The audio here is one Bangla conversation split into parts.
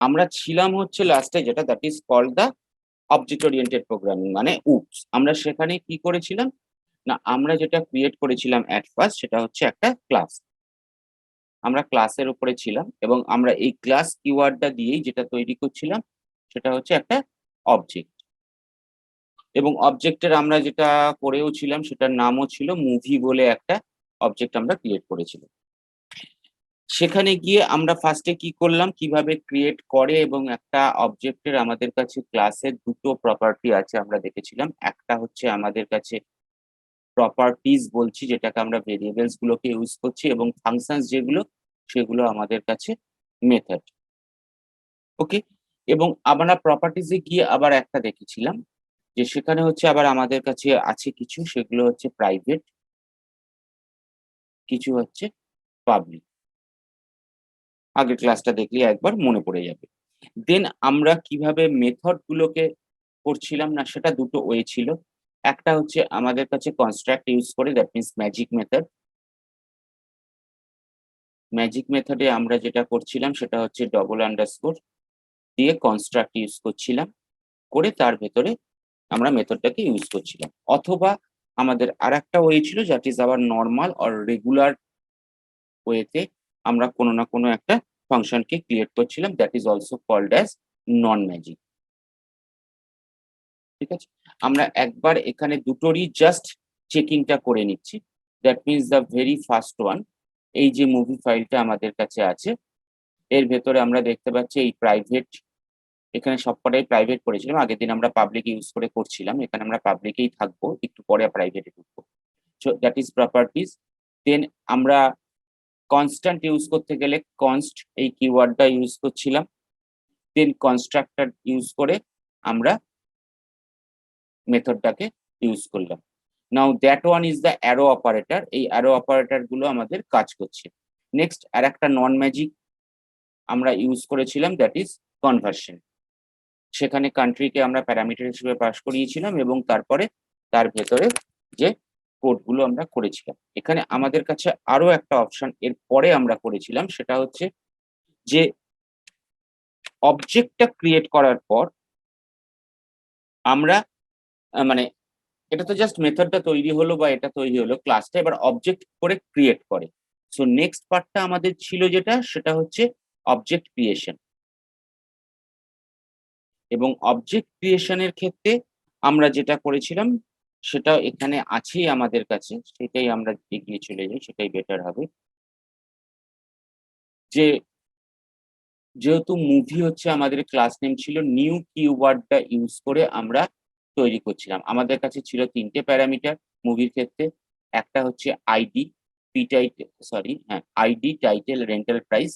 আমরা ছিলাম হচ্ছে লাস্টে যেটা that is called the object oriented programming মানে উপস। আমরা সেখানে কি করেছিলাম না, আমরা যেটা ক্রিয়েট করেছিলাম এট ফার্স্ট সেটা হচ্ছে একটা ক্লাস। আমরা ক্লাসের উপরে ছিলাম এবং আমরা এই ক্লাস কিওয়ার্ডটা দিয়েই যেটা তৈরি করছিলাম সেটা হচ্ছে একটা অবজেক্ট। এবং অবজেক্টের আমরা যেটা করেও ছিলাম সেটার নামও ছিল মুভি বলে একটা অবজেক্ট আমরা ক্রিয়েট করেছিলাম। সেখানে গিয়ে আমরা ফার্স্টে কি করলাম, কিভাবে ক্রিয়েট করে এবং একটা অবজেক্টের আমাদের কাছে ক্লাসের দুটো প্রপার্টি আছে আমরা দেখেছিলাম। একটা হচ্ছে আমাদের কাছে প্রপার্টিজ বলছি যেটাকে আমরা ভেরিয়েবলস গুলোকে ইউজ করছি, এবং ফাংশনস যেগুলো সেগুলো আমাদের কাছে মেথড। ওকে, এবং আমরা প্রপার্টিজে গিয়ে আবার একটা দেখেছিলাম যে সেখানে হচ্ছে আবার আমাদের কাছে আছে কিছু, সেগুলো হচ্ছে প্রাইভেট, কিছু হচ্ছে পাবলিক। আগের ক্লাসটা দেখলে একবার মনে পড়ে যাবে। দেন আমরা কিভাবে মেথড গুলোকে করছিলাম না, সেটা দুটো ওয়ে ছিল। একটা হচ্ছে আমাদের কাছে কনস্ট্রাক্ট ইউজ করে, that means magic method. Magic মেথডে আমরা যেটা করছিলাম সেটা হচ্ছে ডবল আন্ডারস্কোর দিয়ে কনস্ট্রাক্ট ইউজ করছিলাম, করে তার ভেতরে আমরা মেথডটাকে ইউজ করছিলাম। অথবা আমাদের আরেকটা ওয়ে ছিল that is our normal or regular ওয়েতে আমরা কোনো না কোনো একটা ফাংশনকে ক্রিয়েট করছিলাম, that is also called as non magic. ঠিক আছে? আমরা একবার এখানে দুটোরই জাস্ট চেকিংটা করে নিচ্ছি। That means the very first one, এই যে মুভি ফাইলটা আমাদের কাছে আছে, এর ভেতরে আমরা দেখতে পাচ্ছি এই প্রাইভেট, এখানে সবকটাই প্রাইভেট করেছিলাম। আগের দিন আমরা পাবলিক ইউজ করে করছিলাম, এখানে আমরা পাবলিকেই থাকবো, একটু পরে প্রাইভেটে ঢুকবো। So that is properties. Then আমরা কনস্ট্যান্ট ইউজ করতে গেলে কনস্ট এই কিওয়ার্ডটা ইউজ করছিলাম। দেন কনস্ট্রাক্টর ইউজ করে আমরা মেথডটাকে ইউজ করলাম। Now that one is the arrow operator. এই অ্যারো অপারেটর গুলো আমাদের কাজ করছে। নেক্সট আর একটা নন ম্যাজিক আমরা ইউজ করেছিলাম, দ্যাট ইজ কনভার্সন। সেখানে কান্ট্রিকে আমরা প্যারামিটার হিসেবে পাস করিয়েছিলাম এবং তারপরে তার ভেতরে যে কোডগুলো আমরা করেছিলাম। এখানে আমাদের কাছে আরো একটা অপশন এর পরে আমরা করেছিলাম, সেটা হচ্ছে যে অবজেক্টটা ক্রিয়েট করার পর আমরা মানে এটা তো জাস্ট মেথডটা তৈরি হলো বা এটা তৈরি হলো, ক্লাসটা এবার অবজেক্ট করে ক্রিয়েট করে। সো নেক্সট পার্টটা আমাদের ছিল যেটা, সেটা হচ্ছে অবজেক্ট ক্রিয়েশন। এবং অবজেক্ট ক্রিয়েশনের ক্ষেত্রে আমরা যেটা করেছিলাম সেটা এখানে আছেই আমাদের কাছে, সেটাই আমরা এগিয়ে চলে যাই, সেটাই বেটার হবে। যে যেহেতু মুভি হচ্ছে আমাদের ক্লাস নেম ছিল, নিউ কিওয়ার্ডটা ইউজ করে আমরা তৈরি করছিলাম। আমাদের কাছে ছিল তিনটে প্যারামিটার মুভির ক্ষেত্রে। একটা হচ্ছে ID, ID, title, rental price.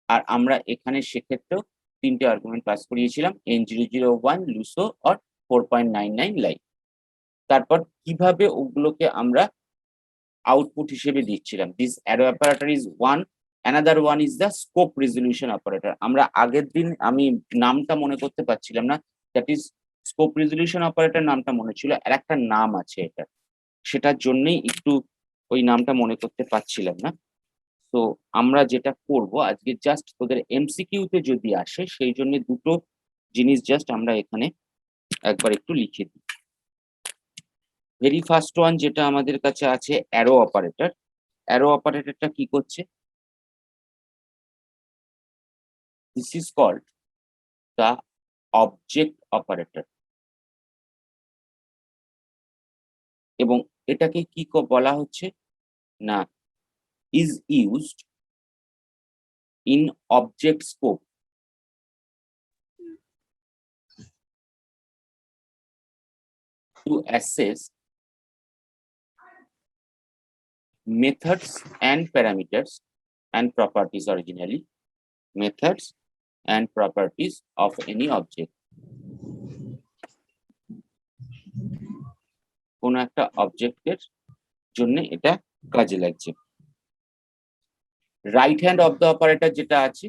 আর আমরা এখানে সেক্ষেত্রেও তিনটে আর্গুমেন্ট পাস করিয়েছিলাম, N001 লুসো অর 4.99 লাইন। তারপর কিভাবে ওগুলোকে আমরা আউটপুট হিসেবে দিচ্ছিলাম, this arrow operator is one, another one is the scope resolution operator. আমরা আগের দিন আমি নামটা মনে করতে পারছিলাম না, that is scope resolution operator নামটা মনে ছিল, আর একটা নাম আছে এটা, সেটার জন্যই একটু ওই নামটা মনে করতে পারছিলাম না। তো আমরা যেটা করব আজকে, জাস্ট তোদের এমসিকিউ তে যদি আসে সেই জন্য দুটো জিনিস জাস্ট আমরা এখানে একবার একটু লিখে দিই। ভেরি ফার্স্ট ওয়ান যেটা আমাদের কাছে আছে অ্যারো অপারেটর। অ্যারো অপারেটরটা কি করছে, this is called the object operator. এবং এটাকে কি বলা হচ্ছে না, is used in object scope to access methods and parameters and properties, originally methods and properties of any object। কোন একটা অবজেক্টের জন্য এটা কাজে লাগছে। Right hand of the operator যেটা আছে,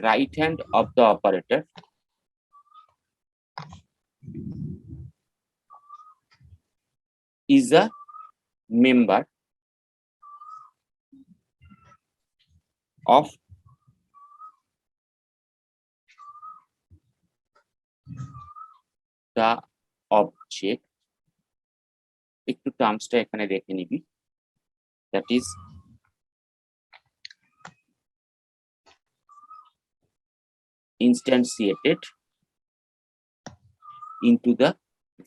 right hand of the operator is a member of the object, একটু টার্মসটা এখানে দেখে নিবি, that is instantiated into the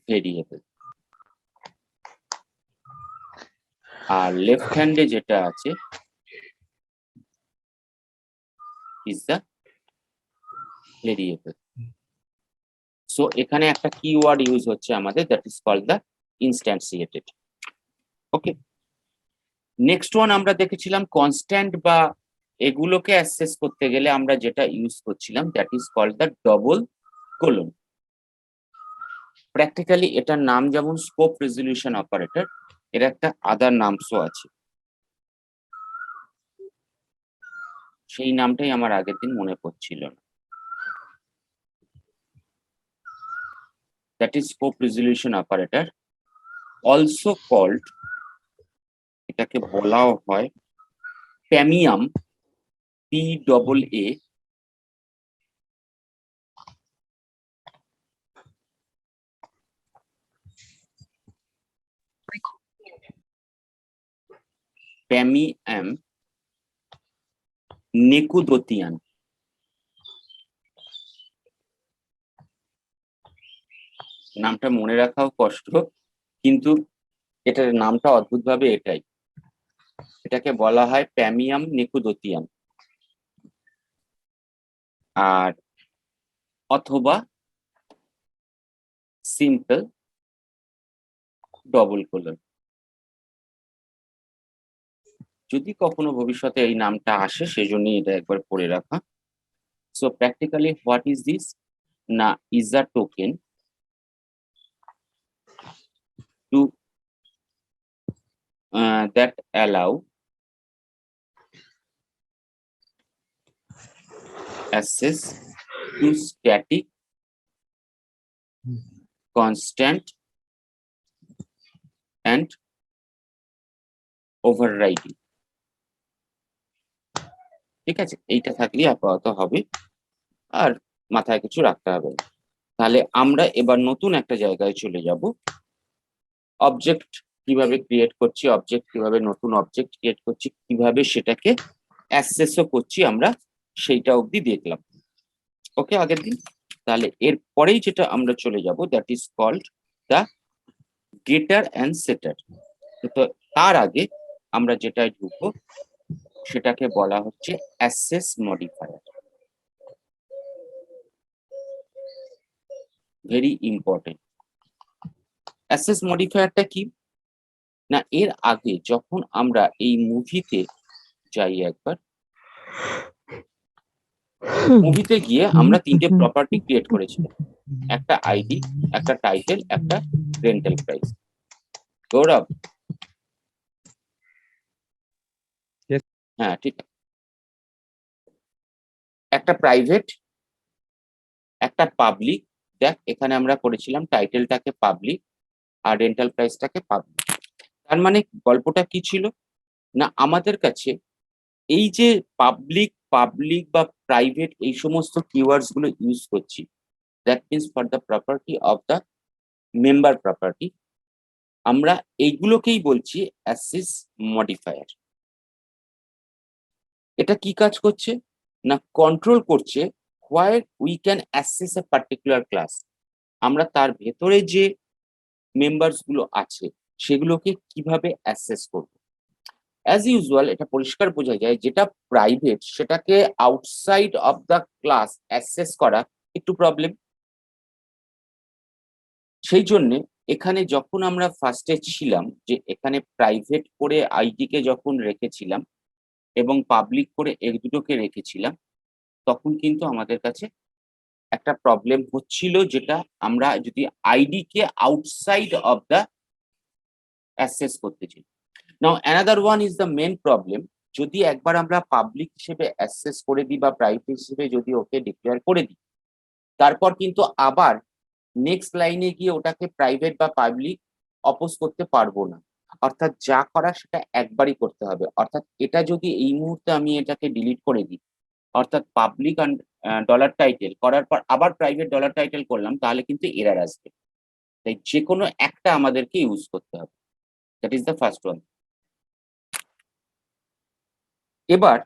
variable. আর লেফট হ্যান্ডে যেটা আছে is the variable. So এখানে একটা কিওয়ার্ড ইউজ হচ্ছে আমাদের, that is called the instantiated. Okay, next one আমরা দেখেছিলাম কনস্ট্যান্ট বা এগুলোকে অ্যাক্সেস করতে গেলে আমরা যেটা ইউজ করছিলাম, that is called the double colon. Practically এটার নাম যেমন স্কোপ রেজলিউশন অপারেটর, এর একটা আদার নামসও আছে, সেই নামটাই আমার আগের দিন মনে পড়ছিল না। That is scope resolution operator, also called, এটাকে বলাও হয় প্যামিয়াম, PAA, প্যামিয়াম নেকুদোতিয়ান। নামটা মনে রাখাও কষ্ট, কিন্তু এটার নামটা অদ্ভুতভাবে এটাই, এটাকে বলা হয় প্যামিয়াম নেকুদোতিয়ান, আর অথবা সিম্পল ডবল কোলন। যদি কখনো ভবিষ্যতে এই নামটা আসে সেজন্যই এটা একবার পড়ে রাখা। So practically what is this, না is a token to that allow access to static, constant and overriding. ঠিক আছে, এইটা থাকলে আপাতত হবে, আর মাথায় কিছু রাখতে হবে। তাহলে আমরা এবার নতুন একটা জায়গায় চলে যাব, অবজেক্ট কিভাবে ক্রিয়েট করছি, অবজেক্ট কিভাবে নতুন অবজেক্ট ক্রিয়েট করছি, কিভাবে সেটাকে অ্যাক্সেসও করছি আমরা সেইটা অবধি দেখলাম। ওকে, আগের দিন। তাহলে এর পরেই যেটা আমরা চলে যাব, that is called the getter and setter. তো তার আগে আমরা যেটাই ঢুকবো সেটাকে বলা হচ্ছে access modifier. Very important. Access মডিফায়ারটা কি না, এর আগে যখন আমরা এই মুভিতে যাই, একবার মুভিতে গিয়ে আমরা তিনটে প্রপার্টি ক্রিয়েট করেছিলাম, একটা আইডি, একটা টাইটেল, একটা রেন্টাল প্রাইস। গৌরব, হ্যাঁ ঠিক, একটা প্রাইভেট, একটা পাবলিক। দেখ এখানে আমরা করেছিলাম টাইটেলটাকে পাবলিক আর রেন্টাল প্রাইসটাকে পাবলিক। তার মানে গল্পটা কি ছিল না, আমাদের কাছে এই যে পাবলিক পাবলিক বা প্রাইভেট এই সমস্ত কিওয়ার্ডস গুলো ইউজ করছি, that means for the property of the member property, আমরা এইগুলোকেই বলছি অ্যাক্সেস মডিফায়ার। এটা কি কাজ করছে না, কন্ট্রোল করছে where we can access a particular class. আমরা তার ভেতরে যে মেম্বার্স গুলো আছে সেগুলোকে কিভাবে অ্যাক্সেস করব। অ্যাজ ইউজুয়াল এটা পরিষ্কার বোঝা যায়, যেটা প্রাইভেট সেটাকে outside of the class access করা একটু প্রবলেম। সেই জন্যে এখানে যখন আমরা ফার্স্টে ছিলাম, যে এখানে প্রাইভেট করে আইডি কে যখন রেখেছিলাম এবং পাবলিক করে এর দুটোকে রেখেছিলাম, তখন কিন্তু আমাদের কাছে একটা প্রবলেম হচ্ছিল, যেটা আমরা যদি আইডি কে আউটসাইড অফ দ্য অ্যাক্সেস করতে চাই। Now another one is the main problem, যদি একবার আমরা পাবলিক হিসেবে অ্যাক্সেস করে দিই বা প্রাইভেট হিসেবে যদি ওকে ডিক্লেয়ার করে দিই, তারপর কিন্তু আবার নেক্সট লাইনে গিয়ে ওটাকে প্রাইভেট বা পাবলিক অপোজ করতে পারবো না। অর্থাৎ যা করার সেটা একবারই করতে হবে। অর্থাৎ এটা যদি এই মুহূর্তে আমি এটাকে ডিলিট করে দিই, অর্থাৎ পাবলিক ডলার টাইটেল করার পর আবার প্রাইভেট ডলার টাইটেল করলাম, তাহলে কিন্তু এরর আসবে। তাই যেকোনো একটা আমাদেরকে ইউজ করতে হবে। That is the first one. এবার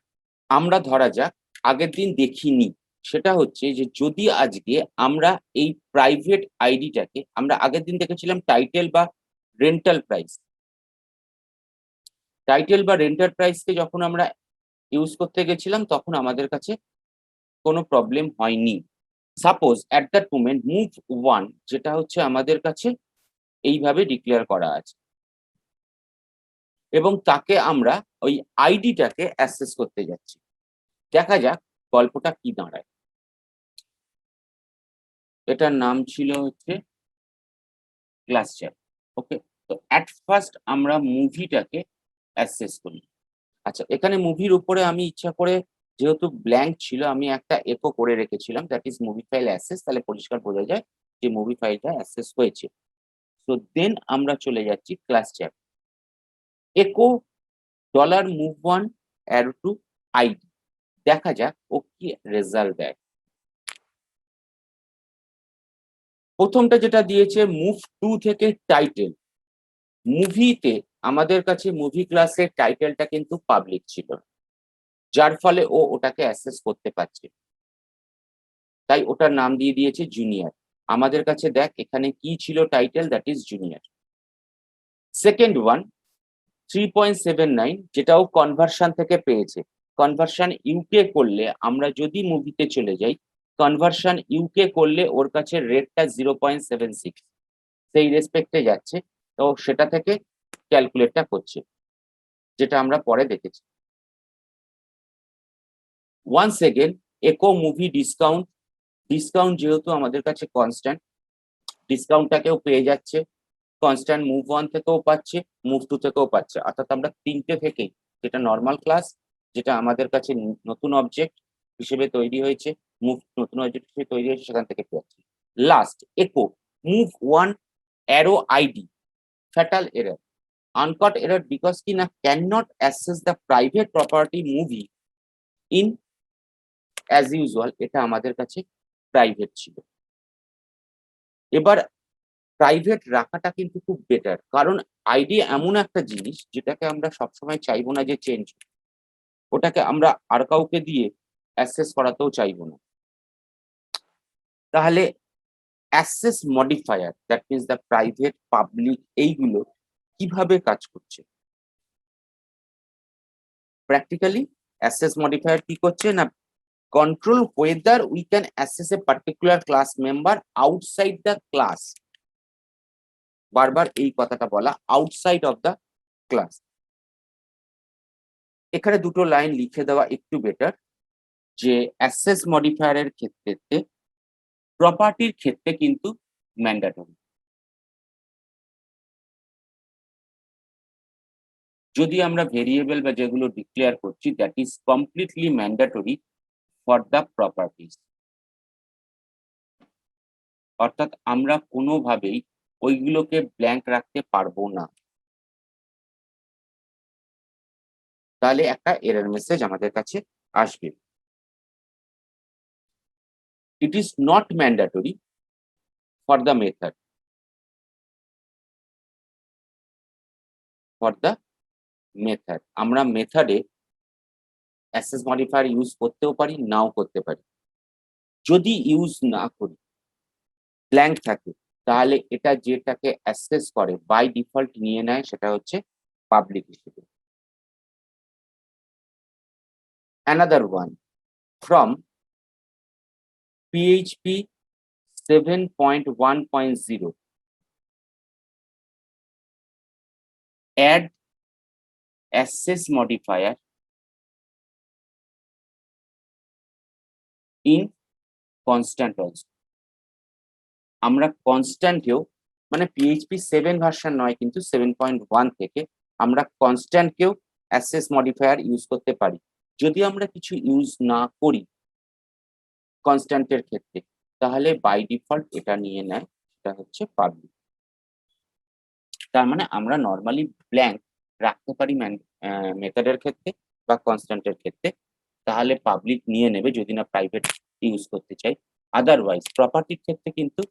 আমরা ধরা যাক আগের দিন দেখিনি, সেটা হচ্ছে যে যদি আজকে আমরা এই প্রাইভেট আইডিটাকে আমরা আগের দিন দেখেছিলাম টাইটেল বা রেন্টাল প্রাইস। টাইটেল বা রেন্টাল প্রাইসকে যখন আমরা ইউজ করতে গেছিলাম তখন আমাদের কাছে কোনো প্রবলেম হয়নি। Suppose at that moment move one যেটা হচ্ছে আমাদের কাছে এইভাবে ডিক্লেয়ার করা আছে এবং তাকে আমরা ওই আইডিটাকে অ্যাক্সেস করতে যাচ্ছি। দেখা যাক গল্পটা কি দাঁড়ায়। এটার নাম ছিল হচ্ছে ক্লাস চ্যাট। ওকে, তো অ্যাট ফার্স্ট আমরা মুভিটাকে অ্যাক্সেস করি। আচ্ছা, এখানে মুভির উপরে আমি ইচ্ছা করে যেহেতু ব্ল্যাঙ্ক ছিল আমি একটা একো করে রেখেছিলাম, that is movie file access, তাহলে পরিষ্কার বোঝা যায় যে মুভি ফাইলটা অ্যাক্সেস হয়েছে। তো দেন আমরা চলে যাচ্ছি class chat, echo dollar move one arrow to ID. দেখা যাক ও কি রেজাল্ট দেয়। প্রথমটা যেটা দিয়েছে মুভ টু থেকে টাইটেল। মুভিতে আমাদের কাছে মুভি ক্লাসের টাইটেলটা কিন্তু পাবলিক ছিল, যার ফলে ও ওটাকে অ্যাক্সেস করতে পারছে, তাই ওটার নাম দিয়ে দিয়েছে জুনিয়র। আমাদের কাছে দেখ এখানে কি ছিল title, that is junior. Second one 3.79 যেটাও কনভার্সন থেকে পেয়েছে। কনভার্সন ইউকে করলে আমরা যদি মুভিতে চলে যাই, কনভার্সন ইউকে করলে ওর কাছে রেটটা 0.76, সেই রেসপেক্টে যাচ্ছে, তো সেটা থেকে ক্যালকুলেটটা করছে, যেটা আমরা পরে দেখেছি। ওয়ান সেকেন্ড একো মুভি ডিসকাউন্ট। ডিসকাউন্ট যেহেতু আমাদের কাছে কনস্ট্যান্ট, ডিসকাউন্টটাকেও পেয়ে যাচ্ছে, কনস্ট্যান্ট মুভ ওয়ান থেকেও পাচ্ছে, মুভ টু থেকেও পাচ্ছে, অর্থাৎ আমরা তিনটে থেকেই, যেটা নর্মাল ক্লাস, যেটা আমাদের কাছে নতুন অবজেক্ট হিসেবে তৈরি হয়েছে, মুভ নতুন অবজেক্ট হিসেবে তৈরি হয়েছে, সেখান থেকে পাচ্ছি। লাস্ট একো move one arrow ID fatal error আনকট error because কি না can not access the private property movie in as usual. এটা আমাদের কাছে প্রাইভেট ছিল। এবার প্রাইভেট রাখাটা কিন্তু খুব বেটার, কারণ আইডি এমন একটা জিনিস যেটাকে আমরা সবসময় চাইবো না যে চেঞ্জ, ওটাকে আমরা আর কাউকে দিয়ে অ্যাক্সেস করাতেও চাইবো না। তাহলে access modifier, that means the private public, এইগুলো কিভাবে কাজ করছে প্র্যাকটিক্যালি। অ্যাক্সেস মডিফায়ার কি করছে না, control whether we can access a particular class member outside the class। বারবার এই কথাটা বলা, আউটসাইড অফ দ্য ক্লাস। এখানে দুটো লাইন লিখে দেওয়া একটু বেটার, যে অ্যাক্সেস মডিফায়ারের ক্ষেত্রে প্রপার্টির ক্ষেত্রে কিন্তু ম্যান্ডেটরি। যদি আমরা ভেরিয়েবল বা যেগুলো ডিক্লেয়ার করছি, that is completely mandatory for the properties. অর্থাৎ আমরা কোনোভাবেই ওইগুলোকে ব্ল্যাঙ্ক রাখতে পারবো না, তাহলে একটা এরর মেসেজ আমাদের কাছে আসবে। It is not mandatory for the method, for the method আমরা মেথডে অ্যাক্সেস মডিফায়ার ইউজ করতেও পারি, নাও করতে পারি। যদি ইউজ না করি, ব্ল্যাঙ্ক থাকে, তাহলে এটা যেটাকে অ্যাক্সেস করে বাই ডিফল্ট নিয়ে নেয়, সেটা হচ্ছে পাবলিক হিসেবে। Another one from PHP 7.1.0, add access modifier in constant also। আমরা কনস্ট্যান্টেও, মানে পিএইচপি 7 ভার্সন নয় কিন্তু 7.1 থেকে আমরা কনস্ট্যান্টকেও অ্যাক্সেস মডিফায়ার ইউজ করতে পারি। যদি আমরা কিছু ইউজ না করি কনস্ট্যান্টের ক্ষেত্রে, তাহলে বাই ডিফল্ট এটা নিয়ে নেয়, সেটা হচ্ছে পাবলিক। তার মানে আমরা নর্মালি ব্ল্যাঙ্ক রাখতে পারি মেথডের ক্ষেত্রে বা কনস্ট্যান্টের ক্ষেত্রে, তাহলে পাবলিক নিয়ে নেবে যদি না প্রাইভেট ইউজ করতে চাই। আদারওয়াইজ প্রপার্টির ক্ষেত্রে কিন্তু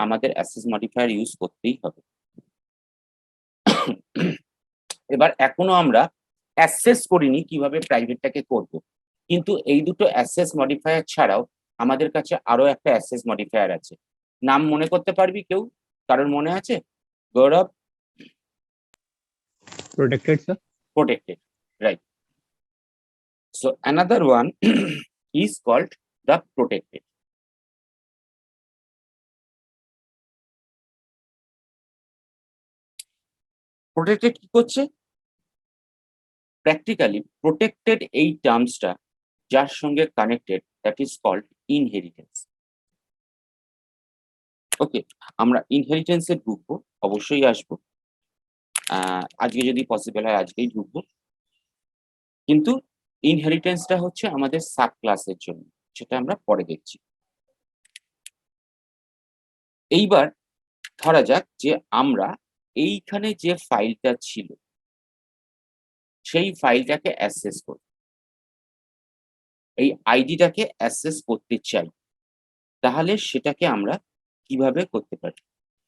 আমাদের অ্যাক্সেস মডিফায়ার ইউজ করতেই হবে। এবার এখনো আমরা অ্যাক্সেস করিনি কিভাবে প্রাইভেটটাকে করব, কিন্তু এই দুটো অ্যাক্সেস মডিফায়ার ছাড়াও আমাদের কাছে আরো একটা অ্যাক্সেস মডিফায়ার আছে। নাম মনে করতে পারবি কেউ? কারোর মনে আছে? গৌরব? Protected, sir. Protected, right? So another one is called the protected. Protected কি করছে? প্র্যাকটিক্যালি প্রোটেক্টেড এই টার্মসটা যার সঙ্গে connected, that is called inheritance. Okay, আমরা ইনহেরিটেন্সে ঢুকবো, অবশ্যই আসবো। আজকে যদি পসিবল হয় আজকেই ঢুকবো, কিন্তু ইনহেরিটেন্সটা হচ্ছে আমাদের সাব ক্লাসের জন্য, সেটা আমরা পরে দেখছি। এইবার ধরা যাক যে আমরা এইখানে যে ফাইলটা ছিল সেই ফাইলটাকে অ্যাক্সেস করি, এই আইডিটাকে অ্যাক্সেস করতে চাই, তাহলে সেটাকে আমরা কিভাবে করতে পারি?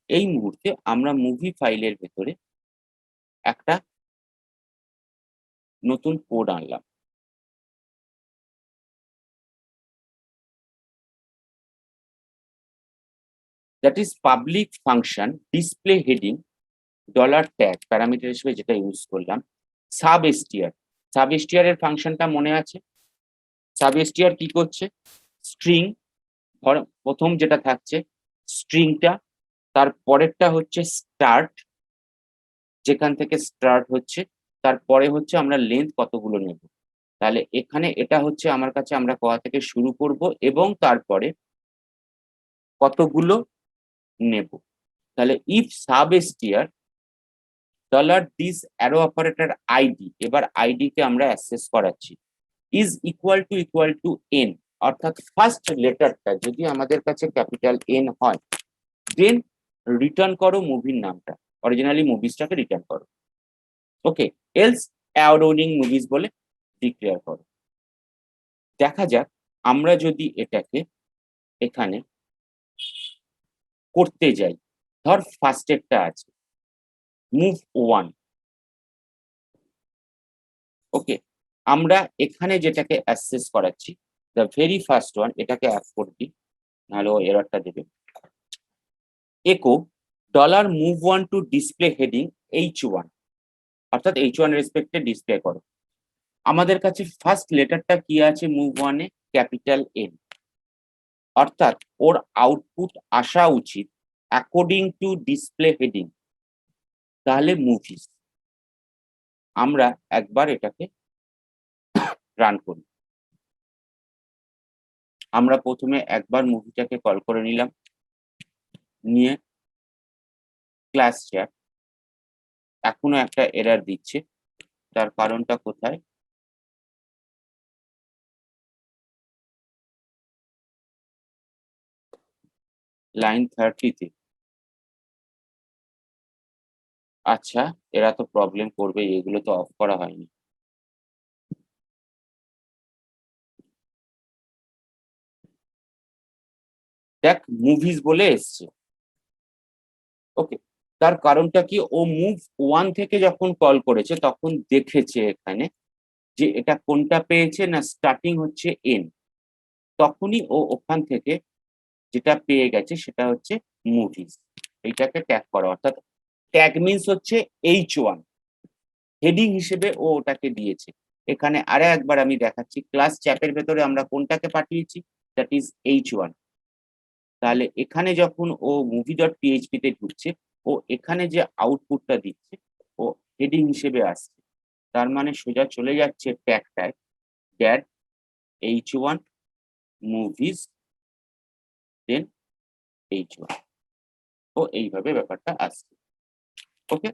এই মুহূর্তে আমরা মুভি ফাইলের ভেতরে একটা নতুন কোড আনলাম। That is public function display heading dollar tag parameter হিসেবে যেটা ইউজ করলাম। সাব এসটিআর, সাব এসটিআর এর ফাংশনটা মনে আছে? সাব এসটিআর কি করছে? স্ট্রিং, প্রথম যেটা থাকছে স্ট্রিংটা, তার পরেরটা হচ্ছে স্টার্ট, যেখান থেকে স্টার্ট হচ্ছে, তারপরে হচ্ছে আমরা লেন্থ কতগুলো নেব। তাহলে এখানে এটা হচ্ছে আমার কাছে আমরা কোথা থেকে শুরু করব এবং তারপরে কতগুলো নেব। তাহলে if sub STR dollar this arrow operator ID, এবার আইডি কে আমরা অ্যাক্সেস করাচ্ছি, ইজ ইকুয়াল টু এন, অর্থাৎ ফার্স্ট লেটারটা যদি আমাদের কাছে ক্যাপিটাল এন হয়, দেন রিটার্ন করো মুভির নামটা, অরিজিনালি মুভিসটাকে রিটার্ন করো। ওকে, এলস অ্যারোনিং মুভিস বলে ডিক্লেয়ার করো। দেখা যাক আমরা যদি এটাকে এখানে করতে যাই, ধর ফার্স্টেরটা আছে মুভ ওয়ান। ওকে, আমরা এখানে যেটাকে অ্যাক্সেস করাচ্ছি দ্য ভেরি ফার্স্ট ওয়ান, এটাকে অ্যাড করে দিই, নাহলে ও এররটা দেবে। Echo dollar move one to display heading H1, অর্থাৎ H1 রেসপেক্টে ডিসপ্লে করো। আমাদের কাছে ফার্স্ট লেটারটা কি আছে মুভ ওয়ানে? ক্যাপিটাল এন, অর্থাৎ ওর আউটপুট আসা উচিত অ্যাকর্ডিং টু ডিসপ্লে হেডিং, তাহলে মুভিস। আমরা একবার এটাকে রান করি। আমরা প্রথমে একবার মুভিটাকে কল করে নিলাম, নিয়ে ক্লাস চ্যাট, এখনো একটা এরর দিচ্ছে, তার কারণটা কোথায়? লাইন 30-তে। আচ্ছা, এরা তো প্রবলেম করবে, এগুলো তো অফ করা হয়নি। দেখ মুভিস বলে এসছে। ওকে, তার কারণটা কি? ও মুভ ওয়ান থেকে যখন কল করেছে তখন দেখেছে এখানে যে এটা কোনটা পেয়েছে না, স্টার্টিং হচ্ছে এন, তখনই ও ওখান থেকে যেটা পেয়ে গেছে সেটা হচ্ছে মুভিস। এইটাকে ট্যাগ করা, অর্থাৎ ট্যাগ মিনস হচ্ছে H1, হেডিং হিসেবে ও ওটাকে দিয়েছে। এখানে আরে একবার আমি দেখাচ্ছি, ক্লাস চ্যাপের ভেতরে আমরা কোনটাকে পাঠিয়েছি, দ্যাট ইজ H1। তাহলে এখানে যখন ও movie.php তে ঢুকছে, ও এখানে যে আউটপুটটা দিচ্ছে ও হেডিং হিসেবে আসছে, তার মানে সোজা চলে যাচ্ছে ট্যাগটায় that H1 movies then H1, ও এইভাবে ব্যাপারটা আসছে। ওকে,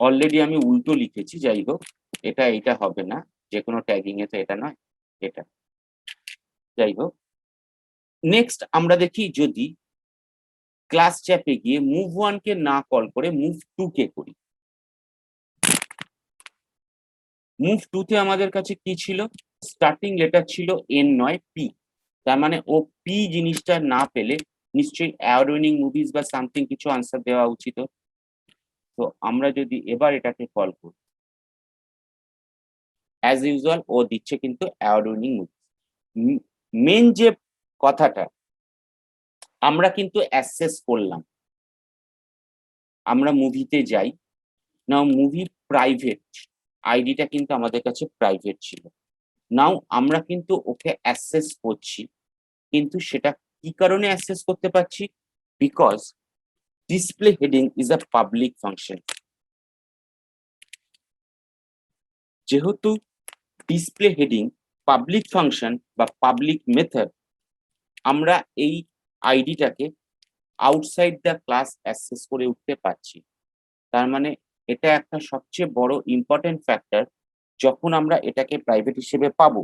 অলরেডি আমি উল্টো লিখেছি, যাই হোক এটা হবে না, যে কোনো ট্যাগিং এ তো এটা নয়, এটা যাই হোক। নেক্সট আমরা দেখি যদি ক্লাস চ্যাপে গিয়ে মুভ 1 কে না কল করে মুভ 2 কে করি। মুভ 2 তে আমাদের কাছে কি ছিল? স্টার্টিং লেটার ছিল এন নয় পি। তার মানে ও পি জিনিসটা না পেলে নিশ্চয়ই অ্যাওয়ার্ড-উইনিং মুভিজ বা সামথিং কিছু আনসার দেওয়া উচিত। তো আমরা যদি এবার এটাকে কল করি, অ্যাজ ইউজুয়াল ও দিচ্ছে কিন্তু অ্যাওয়ার্ড-উইনিং মুভি। মেন যে কথাটা, আমরা কিন্তু অ্যাক্সেস করলাম। আমরা মুভিতে যাই, নাও মুভি প্রাইভেট, আইডিটা কিন্তু আমাদের কাছে প্রাইভেট ছিল। নাও আমরা কিন্তু ওকে অ্যাক্সেস করছি, কিন্তু সেটা কি কারণে অ্যাক্সেস করতে পারছি? Because display heading is a public function. যেহেতু ডিসপ্লে হেডিং পাবলিক ফাংশন বা পাবলিক মেথড, আমরা এই আইডিটাকে আউটসাইড দ্য ক্লাস অ্যাক্সেস করে উঠতে পারছি। তার মানে এটা একটা সবচেয়ে বড় ইম্পর্টেন্ট ফ্যাক্টর। যখন আমরা এটাকে প্রাইভেট হিসেবে পাবো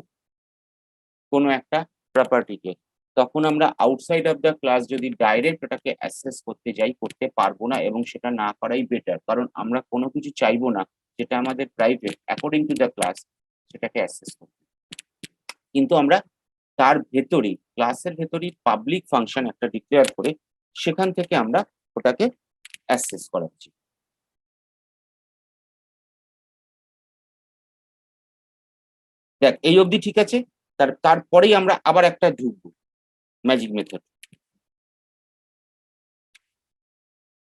কোনো একটা প্রপার্টিকে, তখন আমরা আউটসাইড অফ দ্য ক্লাস যদি ডাইরেক্ট ওটাকে অ্যাক্সেস করতে যাই, করতে পারবো না, এবং সেটা না করাই বেটার। কারণ আমরা কোনো কিছু চাইবো না যেটা আমাদের private according to the class সেটাকে অ্যাক্সেস করতে। কিন্তু আমরা তার ভেতরেই, ক্লাসের ভেতরেই পাবলিক ফাংশন একটা ডিক্লেয়ার করে সেখান থেকে আমরা ওটাকে অ্যাক্সেস করাচ্ছি। দেখ এই অবধি ঠিক আছে। তারপরেই আমরা আবার একটা ঢুকবো, ম্যাজিক মেথড।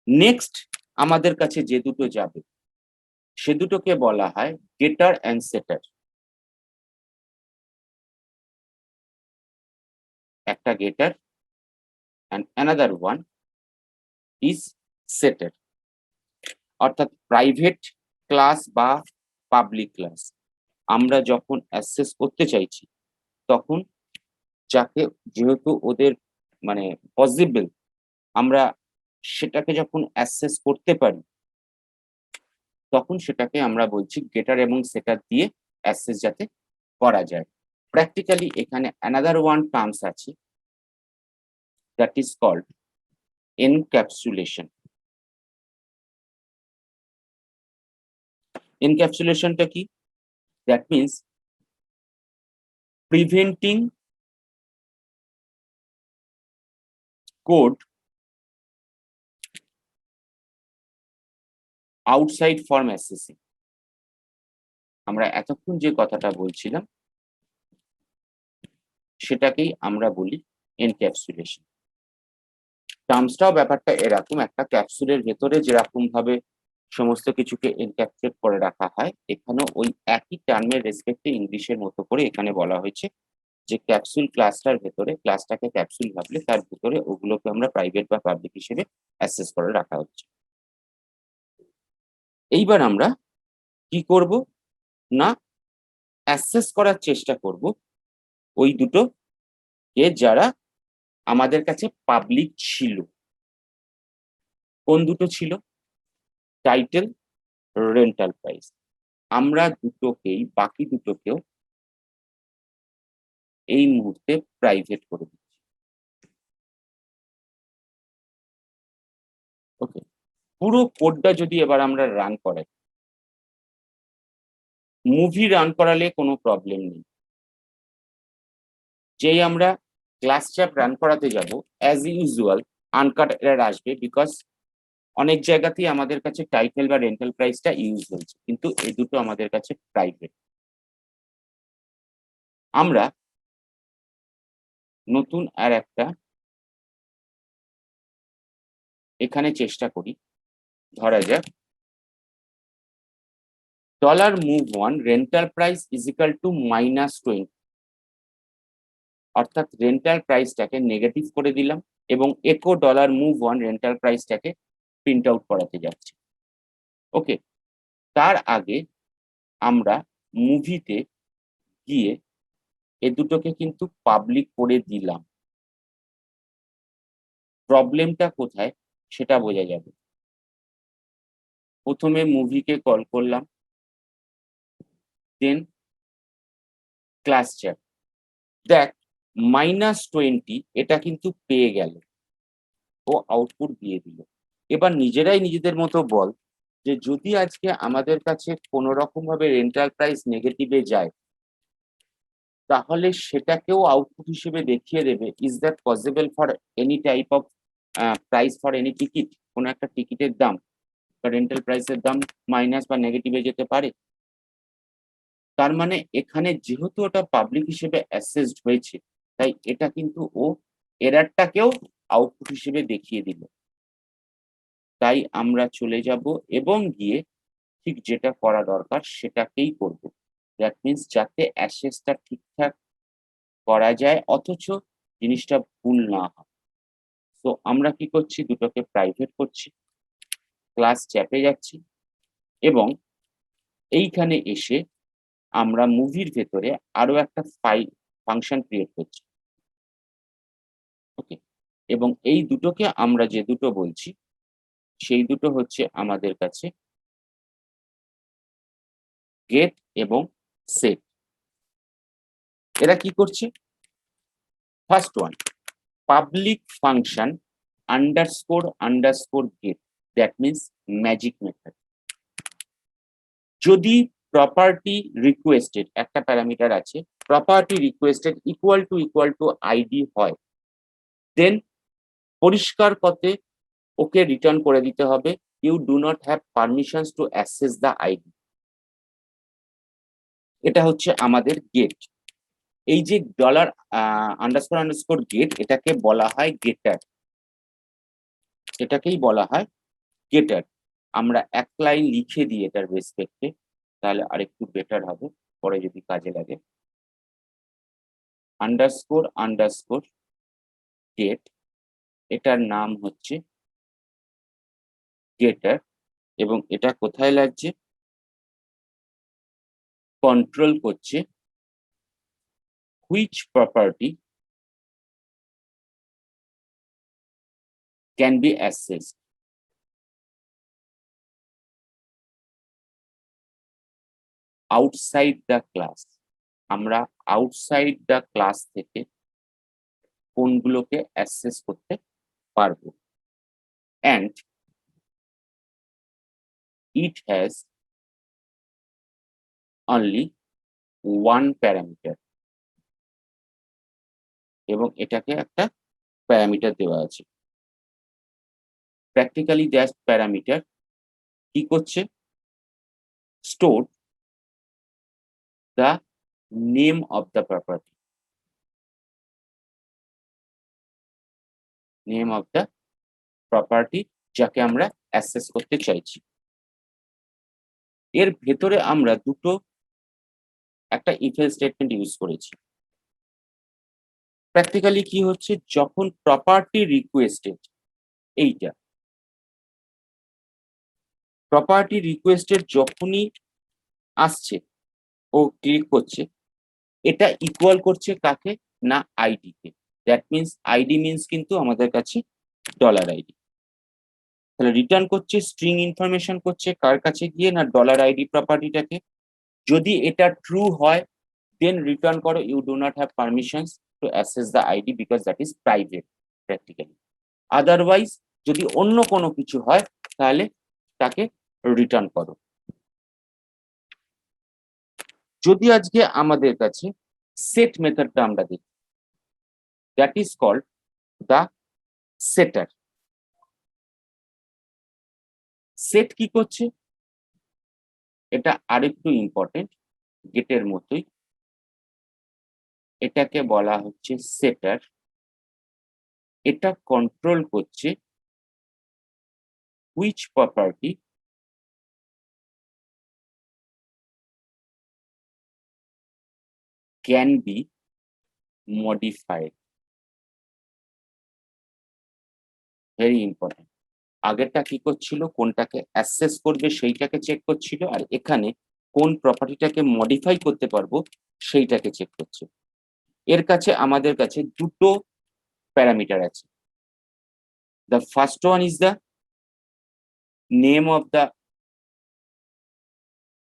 নেক্সট আমাদের কাছে যে দুটো যাবে সে দুটোকে বলা হয় গেটার অ্যান্ড সেটার। একটা গেটার অ্যান্ড অ্যানাদার ওয়ান ইজ সেটার। অর্থাৎ প্রাইভেট ক্লাস বা পাবলিক ক্লাস আমরা যখন অ্যাক্সেস করতে চাইছি, তখন যাকে, যেহেতু ওদের মানে পসিবল, আমরা সেটাকে যখন অ্যাক্সেস করতে পারি, তখন সেটাকে আমরা বলছি গেটার এবং সেটার দিয়ে অ্যাক্সেস যাতে করা যায়। প্র্যাকটিক্যালি এখানে অ্যানাদার ওয়ান টার্মস আছে, দ্যাট ইজ কল্ড এনক্যাপসুলেশন। এনক্যাপসুলেশনটা কি? That means preventing code outside from accessing. আমরা এতক্ষণ যে কথাটা বলছিলাম সেটাকেই আমরা বলি এনক্যাপসুলেশন। টার্মসটাও ব্যাপারটা এরকম, একটা ক্যাপসুলের ভেতরে যেরকম ভাবে সমস্ত কিছুকে এনক্যাপসুলেট করে রাখা হয়, এখানেও ওই একই টার্মের রেসপেক্টে ইংলিশের মতো করে এখানে বলা হয়েছে যে ক্যাপসুল ক্লাসটার ভেতরে, ক্লাসটাকে ক্যাপসুল ভাবলে তার ভেতরে ওগুলোকে আমরা প্রাইভেট বা পাবলিক হিসেবে অ্যাক্সেস করে রাখা হচ্ছে। এইবার আমরা কি করব না, অ্যাক্সেস করার চেষ্টা করব ওই দুটো কে যারা আমাদের কাছে পাবলিক ছিল। কোন দুটো ছিল? Title, rental price. আমরা দুটোকেই, বাকি দুটোকেও এই মুহূর্তে প্রাইভেট করে দিচ্ছি। ওকে, পুরো কোডটা যদি এবার আমরা রান করাই, মুভি রান করালে কোনো প্রবলেম নেই। যেই আমরা ক্লাস চ্যাপ রান করাতে যাব, অ্যাজ ইউজুয়াল আনকাট এরর আসবে, বিকজ অনেক জায়গাতেই আমাদের কাছে টাইটেল বা রেন্টাল প্রাইসটা ইউজ হয়েছে, কিন্তু এই দুটো আমাদের কাছে প্রাইভেট। আমরা নতুন আর একটা এখানে চেষ্টা করি। ধরা যাক $move1 rental price is equal two -20। অর্থাৎ রেন্টাল প্রাইসটাকে নেগেটিভ করে দিলাম এবং একো $move1 রেন্টাল প্রাইসটাকে প্রিন্ট আউট করাতে যাচ্ছি। ওকে, তার আগে আমরা মুভিতে গিয়ে এ দুটোকে কিন্তু পাবলিক করে দিলাম। প্রবলেমটা কোথায় সেটা বোঝা যাবে। প্রথমে মুভিকে কল করলাম, দেন ক্লাস চ্যাট। দেখ -20 এটা কিন্তু পেয়ে গেল, ও আউটপুট দিয়ে দিল। এবার নিজেরাই নিজেদের মতো বল যে যদি আজকে আমাদের কাছে কোনো রকম ভাবে রেন্টাল প্রাইস নেগেটিভে যায়, তাহলে সেটাকেও আউটপুট হিসেবে দেখিয়ে দেবে is that possible for any type of price for any ticket. কোনো একটা টিকিটের দাম বা রেন্টাল প্রাইসের দাম মাইনাস বা নেগেটিভে যেতে পারে। তার মানে এখানে যেহেতু ওটা পাবলিক হিসেবে অ্যাসেসড হয়েছে, তাই এটা কিন্তু ও এরারটাকেও আউটপুট হিসেবে দেখিয়ে দিল। তাই আমরা চলে যাব এবং গিয়ে ঠিক যেটা করা দরকার সেটাকেই করব। দ্যাট মিনস যাতে অ্যাসেসটা ঠিকঠাক করা যায় অথচ জিনিসটা ভুল না হয়। তো আমরা কি করছি, দুটোকে প্রাইভেট করছি, ক্লাস চ্যাপে যাচ্ছি এবং এইখানে এসে আমরা মুভির ভেতরে আরো একটা ফাংশন ক্রিয়েট করছি। ওকে, এবং এই দুটোকে আমরা যে দুটো বলছি সেই দুটো হচ্ছে আমাদের কাছে গেট এবং সেট। এরা কি করছে? First one, public function underscore get, that means magic method. যদি প্রপার্টি রিকোয়েস্টেড একটা প্যারামিটার আছে, property requested equal to ID হয়, দেন পরিষ্কার পথে ওকে রিটার্ন করে দিতে হবে you do not have permissions to access the ID. এটা হচ্ছে আমাদের গেট। এই যে ডলার আন্ডারস্কোর গেট, এটাকে বলা হয় গেটার, এটাকেই বলা হয় গেটার। আমরা এক লাইন লিখে দিই এটার রেসপেক্টে, তাহলে আরেকটু বেটার হবে, পরে যদি কাজে লাগে। আন্ডারস্কোর গেট, এটার নাম হচ্ছে গেটার, এবং এটা কোথায় লাগছে? কন্ট্রোল করছে which property can be accessed outside the class. আমরা আউটসাইড দ্য ক্লাস থেকে কোনগুলোকে অ্যাক্সেস করতে পারবো, and it has only one parameter, এবং এটাকে একটা প্যারামিটার দেওয়া আছে। প্র্যাকটিক্যালি দ্যাট প্যারামিটার কি করছে? Store the name of the property, name of the property যাকে আমরা অ্যাক্সেস করতে চাইছি। এর ভেতরে আমরা দুটো একটা ইফ এলস স্টেটমেন্ট ইউজ করেছি। প্র্যাকটিক্যালি কি হচ্ছে, যখন প্রপার্টি রিকোয়েস্টেড, এইটা প্রপার্টি রিকোয়েস্টেড যখনই আসছে ও ক্লিক করছে, এটা ইকুয়াল করছে কাকে? না ID K. That means ID means কিন্তু আমাদের কাছে ডলার আইডি। তাহলে রিটার্ন করছে স্ট্রিং ইনফরমেশন করছে কার কাছে গিয়ে? না ডলার আইডি প্রপার্টিটাকে। যদি এটা ট্রু হয় দেন রিটার্ন করো you do not have permissions to access the ID because that is private practically. Otherwise যদি অন্য কোনো কিছু হয় তাহলে তাকে রিটার্ন করো। যদি আজকে আমাদের কাছে সেট মেথডটা আমরা দেখি, দ্যাট ইজ কল্ড দ্য সেটার। সেট কি করছে? এটা আরেকটু ইম্পর্টেন্ট, গেটের মতোই, এটাকে বলা হচ্ছে সেটার। এটা কন্ট্রোল করছে which property can be modified. Very important. আগেরটা কি করছিল? কোনটাকে অ্যাক্সেস করবে সেইটাকে চেক করছিল, আর এখানে কোন প্রপার্টিটাকে মডিফাই করতে পারবো সেইটাকে চেক করছে। এর কাছে আমাদের কাছে দুটো প্যারামিটার আছে। The first one is the name of the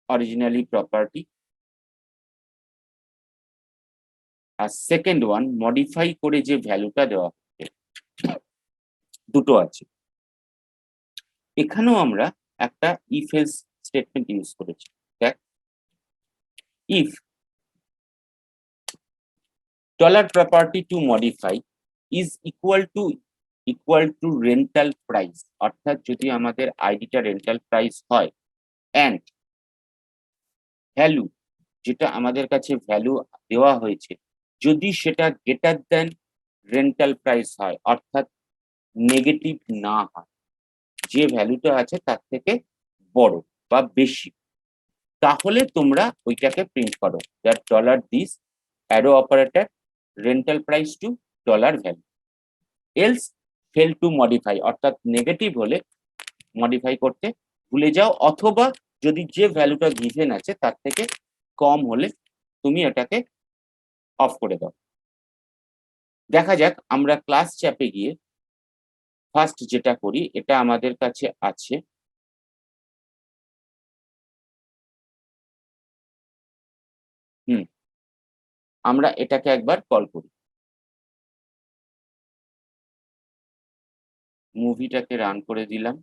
originally property, আর সেকেন্ড ওয়ান মডিফাই করে যে ভ্যালুটা দেওয়া হচ্ছে, দুটো আছে। এখানেও আমরা একটা ইফ এলস স্টেটমেন্ট ইউজ করেছি। দেখ, if dollar property to modify is equal two rental price, অর্থাৎ যদি আমাদের আইডিটা রেন্টাল প্রাইস হয় অ্যান্ড ভ্যালু, যেটা আমাদের কাছে ভ্যালু দেওয়া হয়েছে, যদি সেটা গ্রেটার দেন রেন্টাল প্রাইস হয়, অর্থাৎ নেগেটিভ না হয়, যে ভ্যালুটা আছে তার থেকে বড় বা বেশি, তাহলে তোমরা ওইটাকে প্রিন্ট করো that dollar this arrow operator rental price to dollar value, else fail to modify, অর্থাৎ নেগেটিভ হলে মডিফাই করতে ভুলে যাও, অথবা যদি যে ভ্যালুটা গিভেন আছে তার থেকে কম হলে তুমি এটাকে অফ করে দাও। দেখা যাক আমরা ক্লাস চ্যাপে গিয়ে ফার্স্ট যেটা করি, এটা আমাদের কাছে আছে আমরা এটাকে একবার কল করি, মুভিটাকে রান করে দিলাম,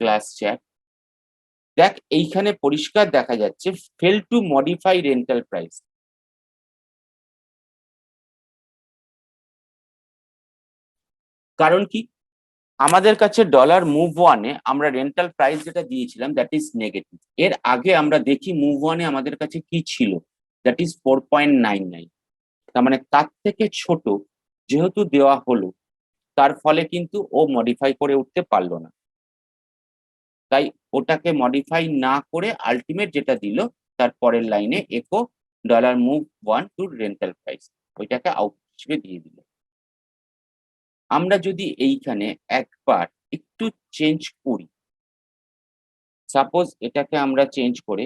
ক্লাস চ্যাট। দেখ, এইখানে পরিষ্কার দেখা যাচ্ছে fail to modify rental price. কারণ কি, আমাদের কাছে ডলার মুভ ওয়ানে আমরা রেন্টাল প্রাইস যেটা দিয়েছিলাম দ্যাট ইজ নেগেটিভ। এর আগে আমরা দেখি মুভ ওয়ানে আমাদের কাছে কি ছিল, দ্যাট ইজ 4.99। তার মানে তার থেকে ছোট যেহেতু দেওয়া হলো, তার ফলে কিন্তু ও মডিফাই করে উঠতে পারলো না, তাই ওটাকে মডিফাই না করে আলটিমেট যেটা দিল তার পরের লাইনে echo dollar move one to rental price, ওইটাকে আউটপুট হিসেবে দিয়ে দিল। আমরা যদি এইখানে একবার একটু চেঞ্জ করি, সাপোজ এটাকে আমরা চেঞ্জ করে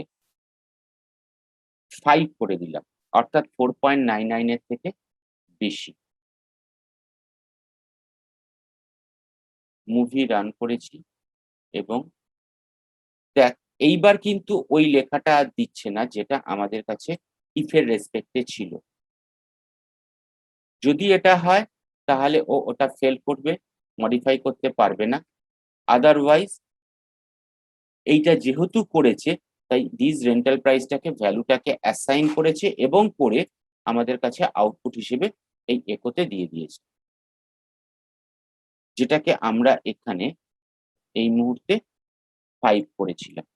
5 করে দিলাম, অর্থাৎ 4.99 এর থেকে বেশি। মুভি রান করেছি এবং দেখ, এইবার কিন্তু ওই লেখাটা আর দিচ্ছে না যেটা আমাদের কাছে ইফের রেসপেক্টে ছিল। যদি এটা হয় তাহলে ও ওটা ফেল করবে, মডিফাই করতে পারবে না। আদারওয়াইজ এইটা যেহেতু করেছে, তাই দিস রেন্টাল প্রাইসটাকে ভ্যালুটাকে অ্যাসাইন করেছে এবং করে আমাদের কাছে আউটপুট হিসেবে এই একোতে দিয়ে দিয়েছে, যেটাকে আমরা এখানে এই মুহূর্তে 5 করেছিলাম।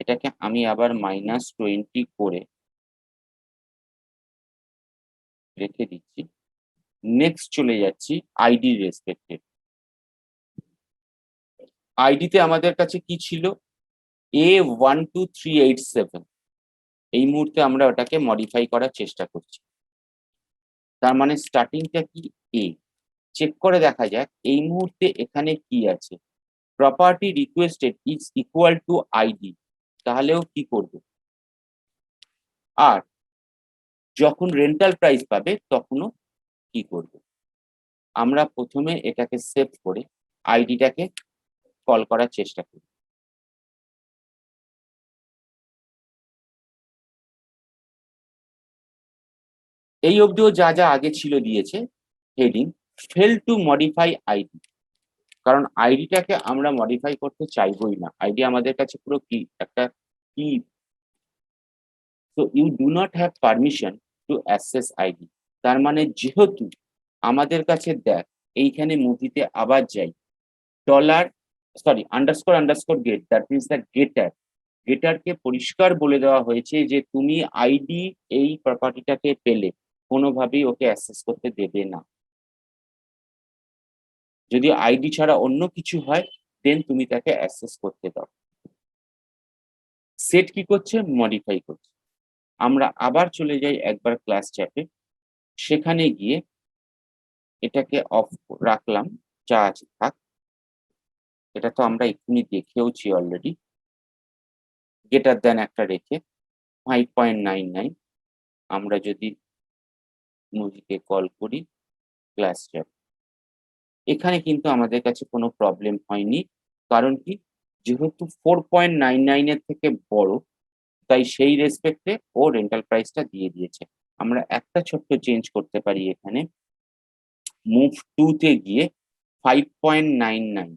এটাকে আমি আবার -20 করে রেখে দিচ্ছি। নেক্সট চলে যাচ্ছি আইডি রেসপেক্টে। আইডিতে আমাদের কাছে কি ছিল, A12387। এই মুহূর্তে আমরা ওটাকে মডিফাই করার চেষ্টা করছি, তার মানে স্টার্টিংটা কি এ। চেক করে দেখা যাক এই মুহূর্তে এখানে কি আছে, property requested is equal to ID, তাহলেও কি করবে, আর যখন রেন্টাল প্রাইস পাবে তখনও কি করবে। আমরা প্রথমে এটাকে সেভ করে আইডিটাকে কল করার চেষ্টা করি। এই অবধিও যা যা আগে ছিল দিয়েছে heading fail to modify ID, কারণ আইডিটাকে আমরা মডিফাই করতে চাইবই না, আইডি আমাদের কাছে পুরো কি একটা কি, so you do not have permission to access ID. তার মানে যেহেতু আমাদের কাছে দেখ, এইখানে মুভিতে আবার যাই, dollar underscore underscore get, that means the getter, গেটারকে পরিষ্কার বলে দেওয়া হয়েছে যে তুমি আইডি এই প্রপার্টিটাকে পেলে কোনোভাবেই ওকে অ্যাক্সেস করতে দেবে না। যদি আইডি ছাড়া অন্য কিছু হয় দেন তুমি তাকে অ্যাক্সেস করতে দাও। সেট কি করছে, মডিফাই করছে। আমরা আবার চলে যাই একবার ক্লাস চ্যাটে, সেখানে গিয়ে এটাকে অফ রাখলাম, যা আছে থাক। এটা তো আমরা এক্ষুনি দেখেওছি অলরেডি, গ্রেটার দেন একটা রেখে 5.99। আমরা যদি মুভিকে কল করি ক্লাস চ্যাট, এখানে কিন্তু আমাদের কাছে কোনো প্রবলেম হয়নি, কারণ কি, যেহেতু 4.99 এর থেকে বড়, তাই সেই রেসপেক্টে ও রেন্টাল প্রাইসটা দিয়ে দিয়েছে। আমরা একটা ছোট্ট চেঞ্জ করতে পারি এখানে, মুভ টু তে গিয়ে 5.99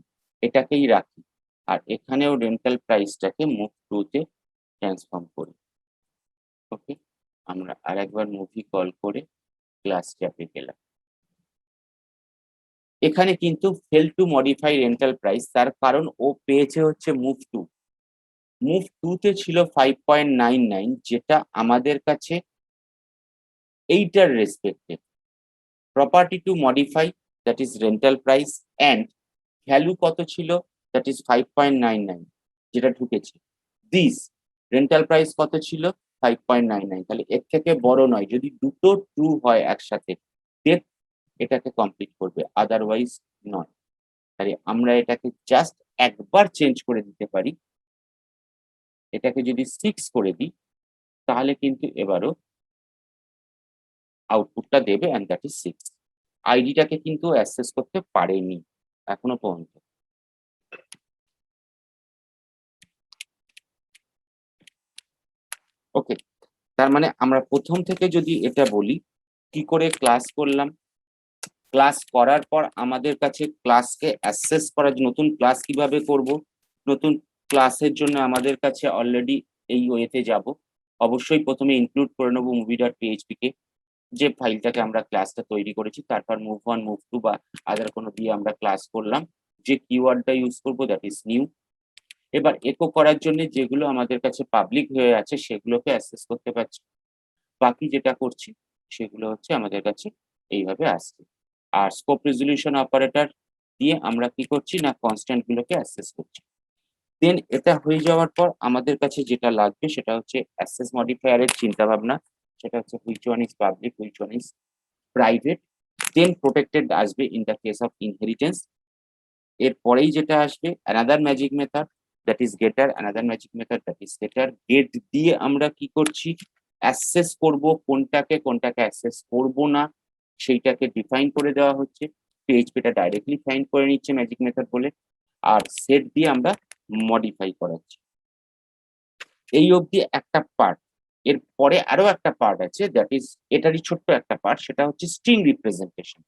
এটাকেই রাখি, আর এখানেও রেন্টাল প্রাইসটাকে মুভ টু তে ট্রান্সফর্ম করি। ওকে, আমরা আরেকবার মুভি কল করে ক্লাস ট্যাবে গেলাম। এখানে কিন্তু fail to modify rental price, তার কারণ ও পেয়েছে হচ্ছে মুভ টু। মুভ টু তে ছিল 5.99, যেটা আমাদের কাছে এইটার রেসপেক্টে property to modify, that is rental price, and value কত ছিল, দ্যাট ইজ 5.99 যেটা ঢুকেছে। দিস রেন্টাল প্রাইস কত ছিল, 5.99, তাহলে এর থেকে বড় নয়। যদি দুটো ট্রু হয় একসাথে, দেন এটাকে কমপ্লিট করবে, আদারওয়াইজ নয়। তাহলে আমরা এটাকে জাস্ট একবার চেঞ্জ করে দিতে পারি। এটাকে যদি 6 করে দিই, তাহলে কিন্তু এবারও আউটপুটটা দেবে, অ্যান্ড দ্যাট ইজ 6। আইডিটাকে কিন্তু অ্যাক্সেস করতে পারেনি এখনো পর্যন্ত। ওকে, তার মানে আমরা প্রথম থেকে যদি এটা বলি, কি করে ক্লাস করলাম, ক্লাস করার পর আমাদের কাছে ক্লাসকে অ্যাক্সেস করার নতুন ক্লাস কিভাবে করব, নতুন ক্লাসের জন্য আমাদের কাছে অলরেডি এই ওয়েতে যাব। অবশ্যই প্রথমে ইনক্লুড করে নেবো মুভি.php কে, যে ফাইলটাকে আমরা ক্লাসটা তৈরি করেছি। তারপর মুভ ওয়ান, মুভ টু বা আদার কোনো দিয়ে আমরা ক্লাস করলাম। যে কিওয়ার্ডটা ইউজ করব, দ্যাট ইজ নিউ। এবার একো করার জন্য যেগুলো আমাদের কাছে পাবলিক হয়ে আছে সেগুলোকে অ্যাক্সেস করতে পারছি। বাকি যেটা করছি সেগুলো হচ্ছে আমাদের কাছে এইভাবে আসছে। আর স্কোপ রেজলিউশন অপারেটর দিয়ে আমরা কি করছি না, কনস্ট্যান্ট গুলোকে অ্যাক্সেস করছি। দেন এটা হয়ে যাওয়ার পর আমাদের কাছে যেটা লাগবে সেটা হচ্ছে অ্যাক্সেস মডিফায়ারের চিন্তা ভাবনা। সেটা হচ্ছে which one is public, which one is private, then protected আসবে in the case of inheritance. এরপরেই যেটা আসবে another magic method, that is getter, another magic method, that is setter. Get দিয়ে আমরা কি করছি, অ্যাক্সেস করব কোনটাকে, কোনটাকে অ্যাক্সেস করব না, সেইটাকে ডিফাইন করে দেওয়া হচ্ছে। পিএইচপিটা ডাইরেক্টলি ফাইন্ড করে নিচ্ছে ম্যাজিক মেথড বলে, আর সেট দিয়ে আমরা মডিফাই করাচ্ছি। এই অবধি একটা পার্ট। এর পরে আরো একটা পার্ট আছে, দ্যাট ইজ এটারই ছোট্ট একটা পার্ট, সেটা হচ্ছে স্ট্রিং রিপ্রেজেন্টেশন।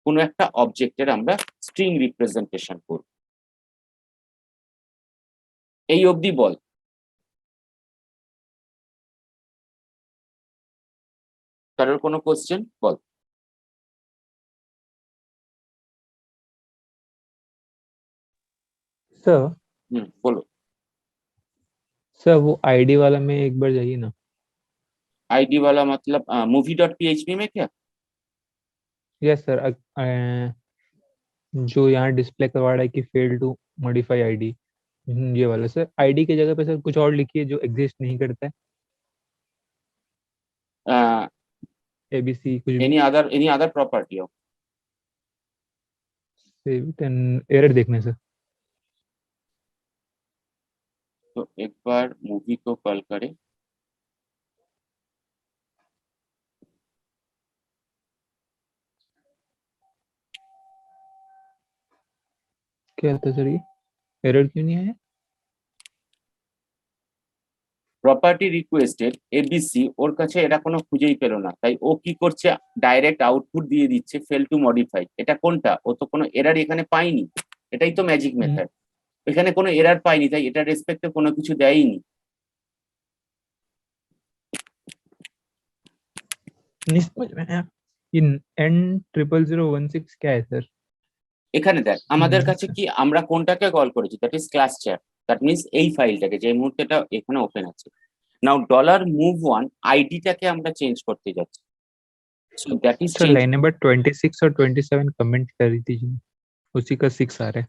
কোনো একটা অবজেক্টের আমরা স্ট্রিং রিপ্রেজেন্টেশন করব। এই অবধি বল। কারোর কোনো কোশ্চেন, বল। सर बोलो। सर वो आईडी वाला में एक बार जाइए ना। आईडी वाला मतलब movie.php में क्या? यस सर, जो यहाँ डिस्प्ले करवा रहा है कि फेल टू मॉडिफाई आईडी, ये वाला सर। आईडी की जगह पे सर कुछ और लिखिए जो एग्जिस्ट नहीं करता है, एबीसी कुछ भी। any other property हो? सेव इट एंड एरर देखना है सर। तो एक बार मूवी को कॉल करें। क्या था सर ये, एरर क्यों नहीं आया? প্রপার্টি রিকোয়েস্টেড এবিসি ওর কাছে এটা কোনো খুঁজেই পেল না, তাই ও কি করছে, ডাইরেক্ট আউটপুট দিয়ে দিচ্ছে ফেল টু মডিফাই। এটা কোনটা, ও তো কোনো এরার এখানে পাইনি। এটাই তো ম্যাজিক মেথড, এখানে কোনো এরার পাইনি, তাই এটা রেসপেক্টে কোনো কিছু দেয়নি। नहीं समझ में आया। ये N00016 क्या है सर? এখানে দেখ আমাদের কাছে কি, আমরা কোনটাকে কল করেছি, that is class chat. That means এই ফাইলটাকে, যে মুহূর্তে এটা এখানে ওপেন আছে। নাও ডলার মুভ ওয়ান আইডিটাকে আমরা চেঞ্জ করতে যাচ্ছি। So that is sir change. Line number 26 और 27 कमेंट कर दीजिए, उसी का 6 आ रहा है।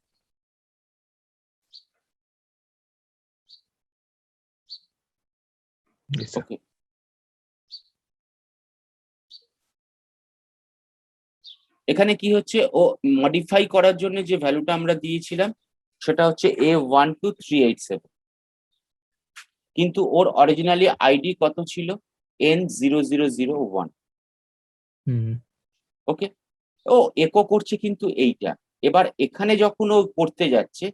Yes, sir. ওকে, এখানে কি হচ্ছে, ও মডিফাই করার জন্য যে ভ্যালুটা আমরা দিয়েছিলাম সেটা হচ্ছে A12387, কিন্তু ওর অরিজিনালি আইডি কত ছিল, N0001। ওকে, ও একো করছে কিন্তু এইটা। এবার এখানে যখন ও করতে যাচ্ছে,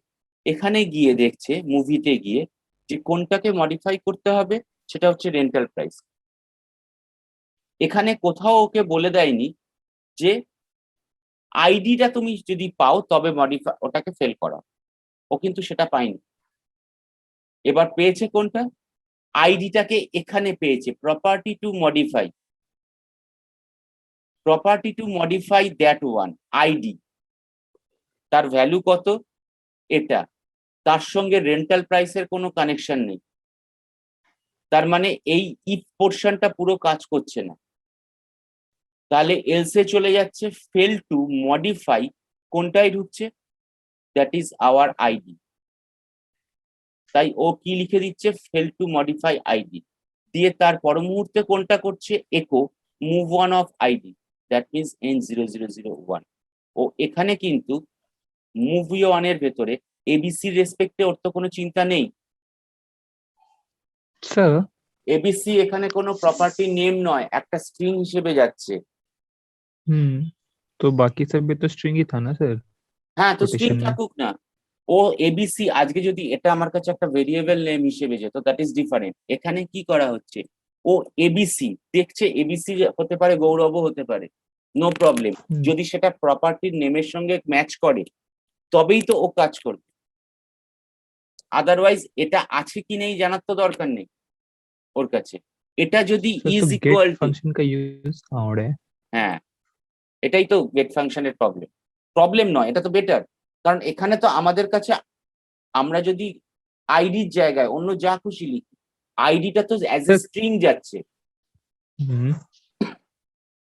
এখানে গিয়ে দেখছে মুভিতে গিয়ে যে কোনটাকে মডিফাই করতে হবে, সেটা হচ্ছে রেন্টাল প্রাইস। এখানে কোথাও ওকে বলে দেয়নি যে আইডিটা তুমি যদি পাও তবে মডিফাই ওটাকে ফেল করা, ও কিন্তু সেটা পায়নি। এবার পেয়েছে কোনটা, আইডিটাকে এখানে পেয়েছে, property to modify, property to modify that one ID, তার ভ্যালু কত, এটা, তার সঙ্গে রেন্টাল প্রাইসের কোনো কানেকশন নেই, তার মানে এই ইফ পোর্শনটা পুরো কাজ করছে না। তাহলে এলসে চলে যাচ্ছে, ফেল টু মডিফাই কোনটাই ঢুকছে, দ্যাট ইজ আওয়ার আইডি। তাই ও কি লিখে দিচ্ছে, ফেল টু মডিফাই আইডি, দিয়ে তার পর মুহূর্তে কোনটা করছে, একো move one of ID, that means N0001। ও এখানে কিন্তু মুভি ওয়ানের ভেতরে এবিসি রেসপেক্টে ওর তো কোনো চিন্তা নেই। স্যার এবিসি এখানে কোনো প্রপার্টি নেম নয়, একটা স্ট্রিং হিসেবে যাচ্ছে। तो बाकी सब भी तो स्ट्रिंग ही था ना सर হ্যাঁ, তো স্ট্রিং कोटेशन में। থাকুক না। ও এবিসি আজকে যদি এটা আমার কাছে একটা ভেরিয়েবল নেম হিসেবে যেত, দ্যাট ইজ ডিফারেন্ট। এখানে কি করা হচ্ছে, ও এবিসি দেখছে, এবিসি হতে পারে, গৌরবও হতে পারে, নো প্রবলেম। हम्म, যদি সেটা প্রপার্টির নেমের সঙ্গে ম্যাচ করে তবেই তো ও কাজ করবে, আদারওয়াইজ এটা আছে কি নেই জানার তো দরকার নেই ওর কাছে। এটা যদি सर ইজ तो गेट ইকুয়াল টু, फंक्शन का यूज कहाँ हो रहा है। হ্যাঁ এটাই তো গেট ফাংশনের প্রবলেম, প্রবলেম নয়, এটা তো বেটার। কারণ এখানে তো আমাদের কাছে, আমরা যদি আইডির জায়গায় অন্য যা খুশি লিখি, আইডিটা তো অ্যাজ এ सर স্ট্রিং যাচ্ছে। हम्म,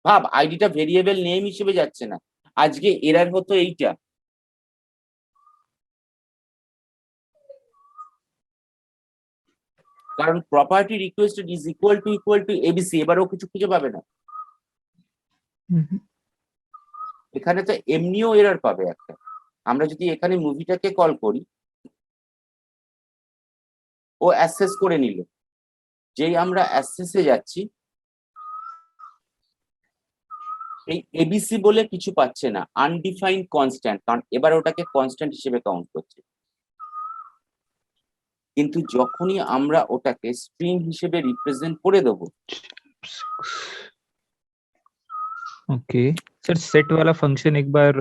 ভাব, আইডিটা ভেরিয়েবল নেম হিসেবে যাচ্ছে না। আজকে এরার হতো এইটা, কারণ property requested is equal two ABC, এবারও কিছু খুঁজে পাবে না। हम्म, এখানে তো এমনিও এরার পাবে একটা। আমরা যদি এখানে মুভিটাকে কল করি, ও অ্যাক্সেস করে নিল, যেই আমরা অ্যাক্সেসে যাচ্ছি, এই এবিসি বলে কিছু পাচ্ছে না, আনডিফাইন্ড কনস্ট্যান্ট, কারণ এবার ওটাকে কনস্ট্যান্ট হিসেবে কাউন্ট করছে। কিন্তু যখনই আমরা ওটাকে স্ট্রিং হিসেবে রিপ্রেজেন্ট করে দেবো, ओके सर सेट वाला फंक्शन एक बार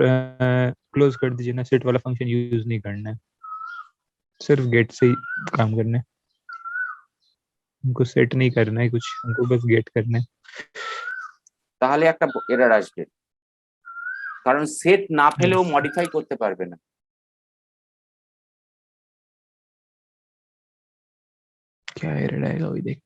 क्लोज कर दीजिए ना, सेट वाला फंक्शन यूज नहीं करना है, सिर्फ गेट से ही काम करना है, हमको सेट नहीं करना है कुछ, हमको बस गेट करना है। তাহলে একটা এরর আসবে, কারণ সেট না ফেলেও মডিফাই করতে পারবে না। क्या एरर आएगा वही देख।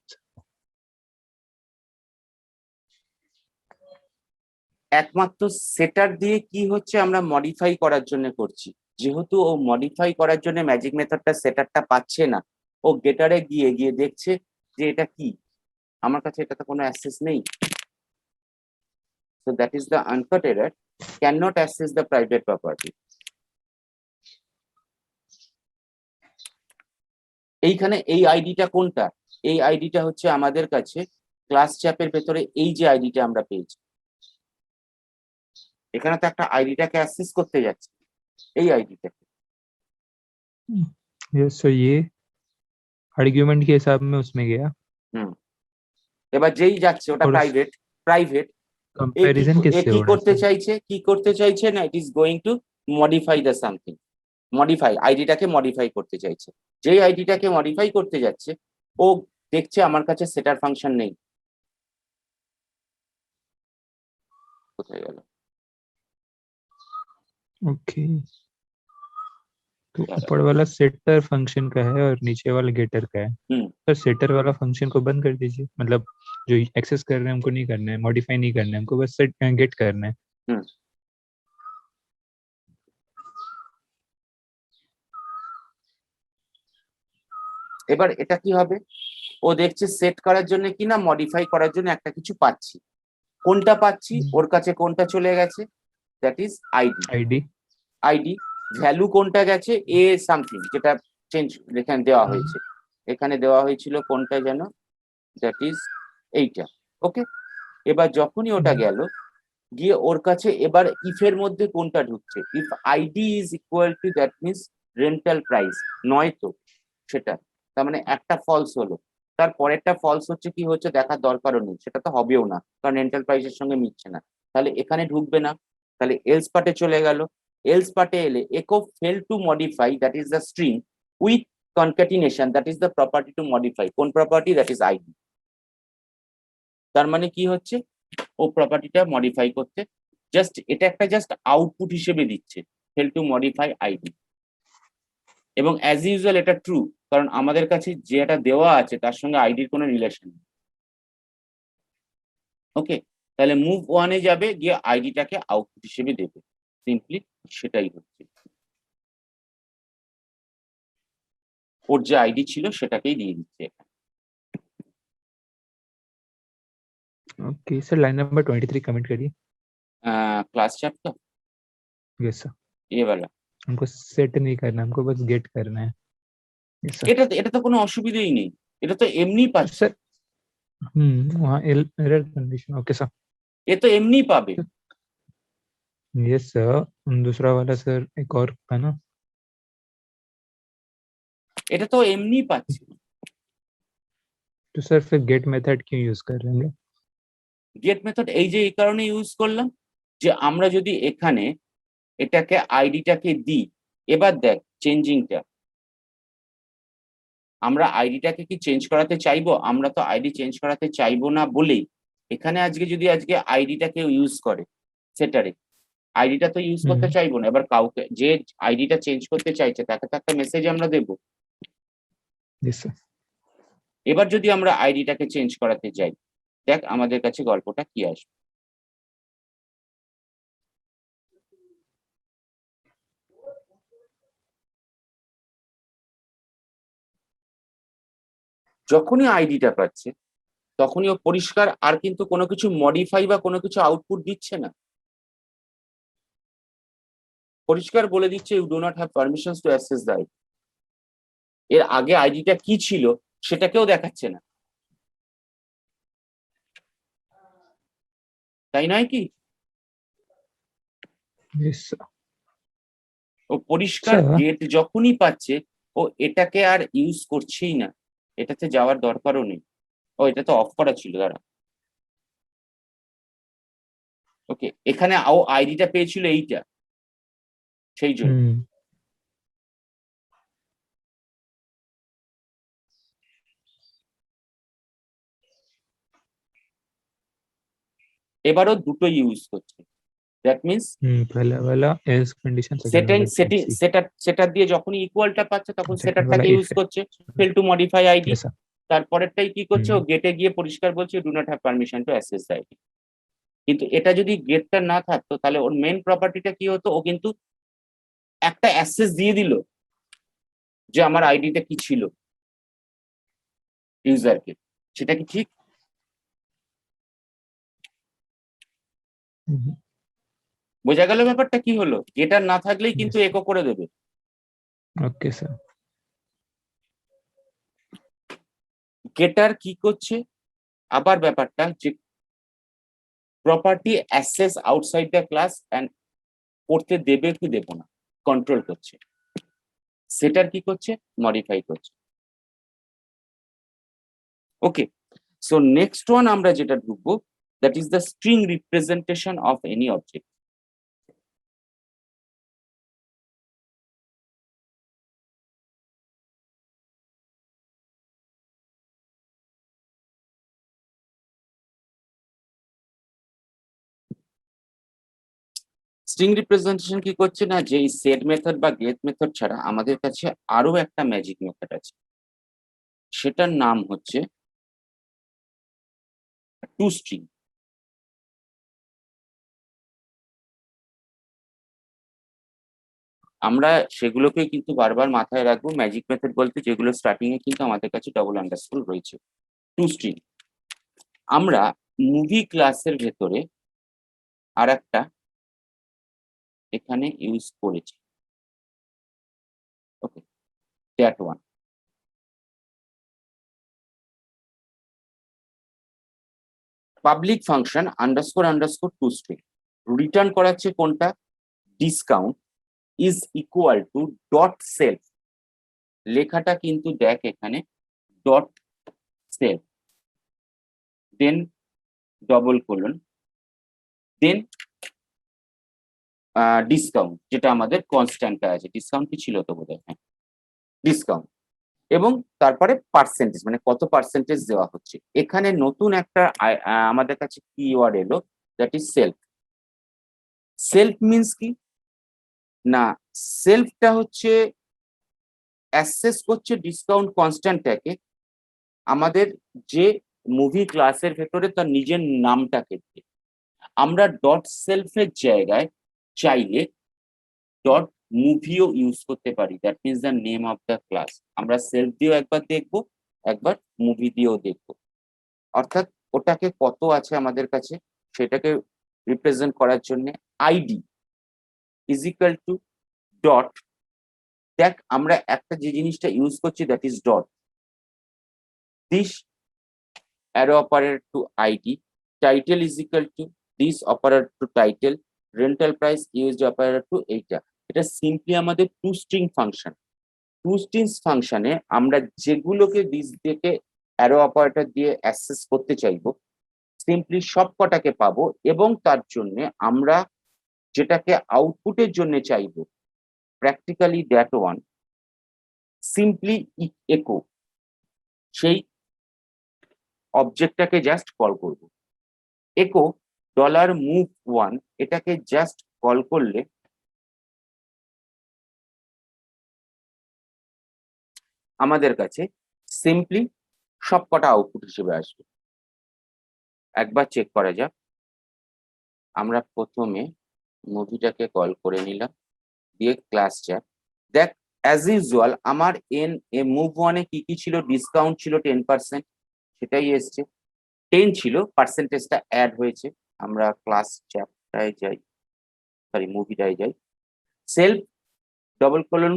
একমাত্র সেটার দিয়ে কি হচ্ছে, আমরা মডিফাই করার জন্য করছি। যেহেতু ও মডিফাই করার জন্য ম্যাজিক মেথডটা সেটারটা পাচ্ছে না, ও গেটারে গিয়ে গিয়ে দেখছে যে এটা কি, আমার কাছে এটাতে কোনো অ্যাক্সেস নেই। So that is the uncut error, cannot access the private property. এইখানে এই আইডিটা কোনটা, এই আইডিটা হচ্ছে আমাদের কাছে ক্লাস চ্যাপের ভেতরে এই যে আইডিটা আমরা পেয়েছি, এখানে তো একটা আইডিটাকে অ্যাক্সেস করতে যাচ্ছে, এই আইডিটাকে। यस सर ये आर्ग्यूमेंट के हिसाब में उसमें गया, হুম, এবার যেই যাচ্ছে ওটা और প্রাইভেট, প্রাইভেট। कंपैरिजन এ किससे কি हो रहा है করতে सर। চাইছে, কি করতে চাইছে না, it is going to modify the something, modify আইডিটাকে মডিফাই করতে চাইছে। যেই আইডিটাকে মডিফাই করতে যাচ্ছে, ও দেখছে আমার কাছে সেটার ফাংশন নেই, কোথায় গেল, ओके तो ऊपर वाला सेटर फंक्शन का है और नीचे वाला गेटर का है। হুম। सर सेटर वाला फंक्शन को बंद कर दीजिए, मतलब जो एक्सेस कर रहे हैं हमको नहीं करना है, मॉडिफाई नहीं करना है, हमको बस सेट गेट करना है। হুম, এবার এটা কি হবে, ও দেখছে সেট করার জন্য কি না মডিফাই করার জন্য একটা কিছু পাচ্ছি, কোনটা পাচ্ছি, ওর কাছে কোনটা চলে গেছে, that is ID. ID ID value কোনটা গেছে, এ সামথিং, যেটা চেঞ্জ এখানে দেওয়া হয়েছে, এখানে দেওয়া হয়েছিল কোনটা যেন, দ্যাট ইজ এইটা। ওকে, এবার যখনই ওটা গেল, গিয়ে ওর কাছে এবার ইফের মধ্যে কোনটা ঢুকছে, if ID is equal to that means rental price, নয় তো সেটা, তার মানে একটা ফলস হলো। তার পরেরটা ফলস হচ্ছে কি হচ্ছে দেখার দরকারও নেই, সেটা তো হবেও না, কারণ এন্টারপ্রাইজের সঙ্গে মিলছে না। তাহলে এখানে ঢুকবে না, তাহলে এলস পার্টে চলে গেল। এলস পার্টে এলে echo fail to modify, that is the string, with concatenation, that is the property to modify, কোন প্রপার্টি, that is id। তার মানে কি হচ্ছে, ও প্রপার্টিটা মডিফাই করতে জাস্ট, এটা একটা জাস্ট আউটপুট হিসেবে দিচ্ছে ফেল টু মডিফাই আইডি। এবং অ্যাজ ইউজুয়াল এটা ট্রু, কারণ আমাদের কাছে যেটা দেওয়া আছে তার সঙ্গে আইডির কোনো রিলেশন নেই। ওকে, তাহলে মুভ ওয়ানে যাবে, গিয়ে আইডিটাকে আউটপুট হিসেবে দেবে, সিম্পলি সেটাই হচ্ছে, ওর যে আইডি ছিল সেটাকেই দিয়ে দিচ্ছে। Okay sir, line number 23 comment करिए। क्लास चैप्टर यस सर, ये वाला, हमको सेट नहीं करना, हमको बस गेट करना है। Yes sir. এটা এটা তো কোনো অসুবিধাই নেই, এটা তো এমনি পাচ্ছে, सर वहाँ एरर कंडीशन। Okay sir. এ তো এমনি পাবে। यस सर, दूसरा वाला सर एक और था ना, এটা তো এমনি পাচ্ছে। तो सर फिर गेट मेथड क्यों यूज कर रहे हैं? গেট মেথড এই যে এই কারণে ইউজ করলাম, যে আমরা যদি এখানে এটাকে আইডিটাকে দিই, এবার দেখ চেঞ্জিংটা, আমরা আইডিটাকে কি চেঞ্জ করাতে চাইবো? আমরা তো আইডি চেঞ্জ করাতে চাইবো না বলেই এখানে আজকে আইডিটাকে ইউজ করে সেটারে, আইডিটা তো ইউজ করতে চাইবো না। এবার কাউকে যে আইডিটা চেঞ্জ করতে চাইছে তাকে তো একটা মেসেজ আমরা দেবো। Yes sir. এবার যদি আমরা আইডিটাকে চেঞ্জ করাতে যাই, দেখ আমাদের কাছে গল্পটা কি আসবে। যখনই আইডিটা পাচ্ছে তখনই ও পরিষ্কার আর কিন্তু কোনো কিছু মডিফাই বা কোনো কিছু আউটপুট দিচ্ছে না, পরিষ্কার বলে দিচ্ছে you do not have permissions to access the ID. এর আগে আইডিটা কি ছিল সেটাকেও দেখাচ্ছে না, তাই নয় কি? Yes sir. ও পরিষ্কার আচ্ছা। গেট যখনই পাচ্ছে ও এটাকে আর ইউজ করছেই না, এটাতে যাওয়ার দরকারও নেই। ও এটা তো অফ করা ছিল, দাঁড়া। ওকে, এখানে ও আইডিটা পেয়েছিল এইটা, সেই জন্য। এবারও দুটো ইউজ করছে, দ্যাট মিনস पहला वाला else condition, setting second setting वाला সেটার দিয়ে যখনই ইকুয়ালটা পাচ্ছে তখন सेकंड वाला সেটারটাকে ইউজ इफ है। করছে fail to modify ID. Yes sir. তারপরেরটাই কি করছে, ও গেটে গিয়ে পরিষ্কার বলছে do not have permission to access the ID. কিন্তু এটা যদি গেটটা না থাকতো তাহলে ওর মেন প্রপার্টিটা কি হতো, ও কিন্তু একটা অ্যাক্সেস দিয়ে দিল যে আমার আইডিটা কি ছিল ইউজারকে, সেটা কি ঠিক? বোঝা গেল ব্যাপারটা কি হলো? গেটার না থাকলেই কিন্তু Yes. একো করে দেবে। Okay sir. গেটার কি করছে আবার ব্যাপারটা, যে property access outside the class end করতে দেবে কি দেব না কন্ট্রোল করছে, সেটার কি করছে, মডিফাই করছে। ওকে, সো নেক্সট ওয়ান আমরা যেটা ঢুকবো, that is the string representation of any object. String representation কি করছে না, যে সেট মেথড বা গেট মেথড ছাড়া আমাদের কাছে আরো একটা ম্যাজিক মেথড আছে, সেটার নাম হচ্ছে টু স্ট্রিং। আমরা সেগুলোকে কিন্তু বারবার মাথায় রাখবো, ম্যাজিক মেথড বলতে যেগুলো স্টার্টিং এ কিন্তু আমাদের কাছে ডবল আন্ডারস্কোর রয়েছে। টু স্ট্রিং আমরা মুভি ক্লাসের ভেতরে আর একটা এখানে ইউজ করেছি। Okay, that one. Public function underscore underscore to string return করাচ্ছে কোনটা, discount is equal to dot self. লেখাটা কিন্তু দেখ এখানে dot self, then double colon, then discount, যেটা আমাদের কনস্ট্যান্টটা আছে। ডিসকাউন্ট কি ছিল তো বোধহয়, হ্যাঁ ডিসকাউন্ট, এবং তারপরে পার্সেন্টেজ, মানে কত পার্সেন্টেজ দেওয়া হচ্ছে। এখানে নতুন একটা আমাদের কাছে কিওয়ার্ড এলো, that is self. Self means কি না, সেলফটা হচ্ছে অ্যাসেস করছে ডিসকাউন্ট কনস্ট্যান্টটাকে আমাদের যে মুভি ক্লাসের ভেতরে তার নিজের নামটাকে দিয়ে। আমরা ডট সেলফের জায়গায় চাইলে ডট মুভিও ইউজ করতে পারি, that means the name of the class. আমরা সেলফ দিয়েও একবার দেখবো, একবার মুভি দিয়েও দেখবো। অর্থাৎ ওটাকে কত আছে আমাদের কাছে সেটাকে রিপ্রেজেন্ট করার জন্য ID is equal to dot. দেখ আমরা একটা যে জিনিসটা ইউজ করছি that is dot, this arrow operator to id, title is equal to this operator to title, rental price used operator to এইটা। এটা সিম্পলি আমাদের two string function. Two string ফাংশনে আমরা যেগুলোকে দিস থেকে অ্যারো অপারেটর দিয়ে অ্যাক্সেস করতে চাইবো সিম্পলি সব কটাকে পাবো, এবং তার জন্য আমরা যেটাকে আউটপুটের জন্য চাইবো প্র্যাকটিক্যালি দ্যাট ওয়ান সিম্পলি একো, সেই অবজেক্টটাকে জাস্ট কল করব। একো ডলার মুভ ওয়ান, এটাকে জাস্ট কল করলে আমাদের কাছে সিম্পলি সবকটা আউটপুট হিসেবে আসবে। একবার চেক করা যাক। আমরা প্রথমে মুভিটাকে কল করে নিলাম, দিয়ে ক্লাস চ্যাট। দেখ অ্যাজ ইউজুয়াল আমার মুভ ওয়ানে কি কি ছিল, ডিসকাউন্ট ছিল 10%, সেটাই এসছে। 10 ছিল, পার্সেন্টেজটা অ্যাড হয়েছে। আমরা ক্লাস চ্যাটটায় যাই, সরি মুভিটায় যাই। Self double colon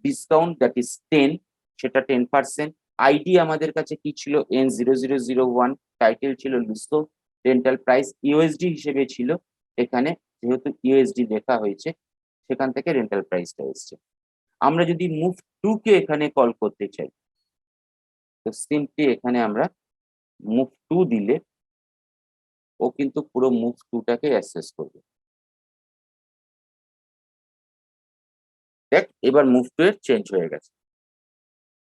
discount that is 10, সেটা 10%। আইডি আমাদের কাছে কি ছিল, N0001, টাইটেল ছিল লুসো, রেন্টাল প্রাইস ইউএসডি হিসেবে ছিল। এখানে যেহেতু ইউএসডি লেখা হয়েছে সেখান থেকে রেন্টাল প্রাইসটা এসছে। আমরা যদি মুভ টু কে এখানে কল করতে চাই তো সিম্পলি এখানে আমরা মুভ টু দিলে ও কিন্তু পুরো মুভ টুটাকে অ্যাক্সেস করবে। দেখ এবার মুভ টু এর চেঞ্জ হয়ে গেছে।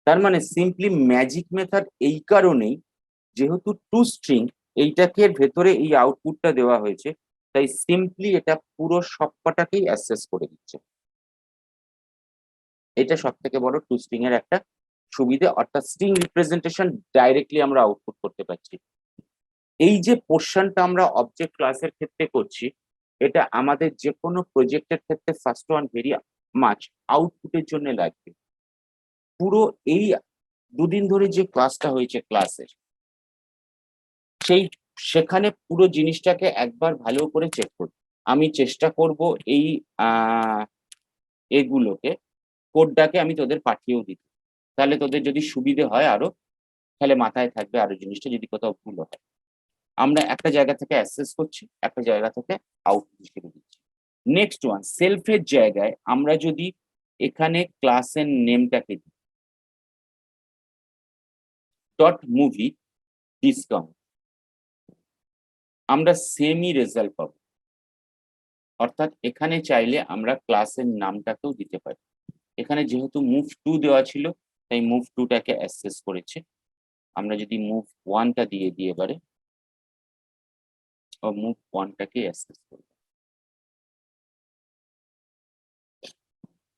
তার মানে সিম্পলি ম্যাজিক মেথড এই কারণেই, যেহেতু টু স্ট্রিং এইটাকে ভেতরে এই আউটপুটটা দেওয়া হয়েছে, তাই সিম্পলি এটা পুরো সবকটাকেই অ্যাক্সেস করে দিচ্ছে। এটা সব থেকে বড় টু স্ট্রিং এর একটা সুবিধা, অর্থাৎ স্ট্রিং রিপ্রেজেন্টেশন ডাইরেক্টলি আমরা আউটপুট করতে পারছি। এই যে পোর্শনটা আমরা অবজেক্ট ক্লাসের ক্ষেত্রে করছি, এটা আমাদের যে কোনো প্রজেক্টের ক্ষেত্রে ফার্স্ট ওয়ান ভেরি মাচ আউটপুটের জন্য লাগবে। পুরো এই দুদিন ধরে যে ক্লাসটা হয়েছে ক্লাসের, সেখানে পুরো জিনিসটাকে একবার ভালো করে চেক করব। আমি চেষ্টা করব এই এগুলোকে কোডটাকে আমি তোদের পাঠিয়েও দিতে, তাহলে তোদের যদি সুবিধে হয় আরো, তাহলে মাথায় থাকবে আরো জিনিসটা যদি কোথাও ভুল হয়। আমরা একটা জায়গা থেকে অ্যাক্সেস করছি, একটা জায়গা থেকে আউটপুট হিসেবে দিচ্ছি। নেক্সট ওয়ান, সেলফের জায়গায় আমরা যদি এখানে ক্লাসের নেমটাকে দিই ডট মুভি ডিসকাউন্ট, আমরা সেমই রেজাল্ট পাবো। অর্থাৎ এখানে চাইলে আমরা ক্লাসের নামটাকেও দিতে পারি। এখানে যেহেতু মুভ টু দেওয়া ছিল তাই মুভ টুটাকে অ্যাক্সেস করেছে। আমরা যদি মুভ ওয়ানটা দিয়ে দিই এবারে, মুভ ওয়ানটাকে অ্যাক্সেস করব।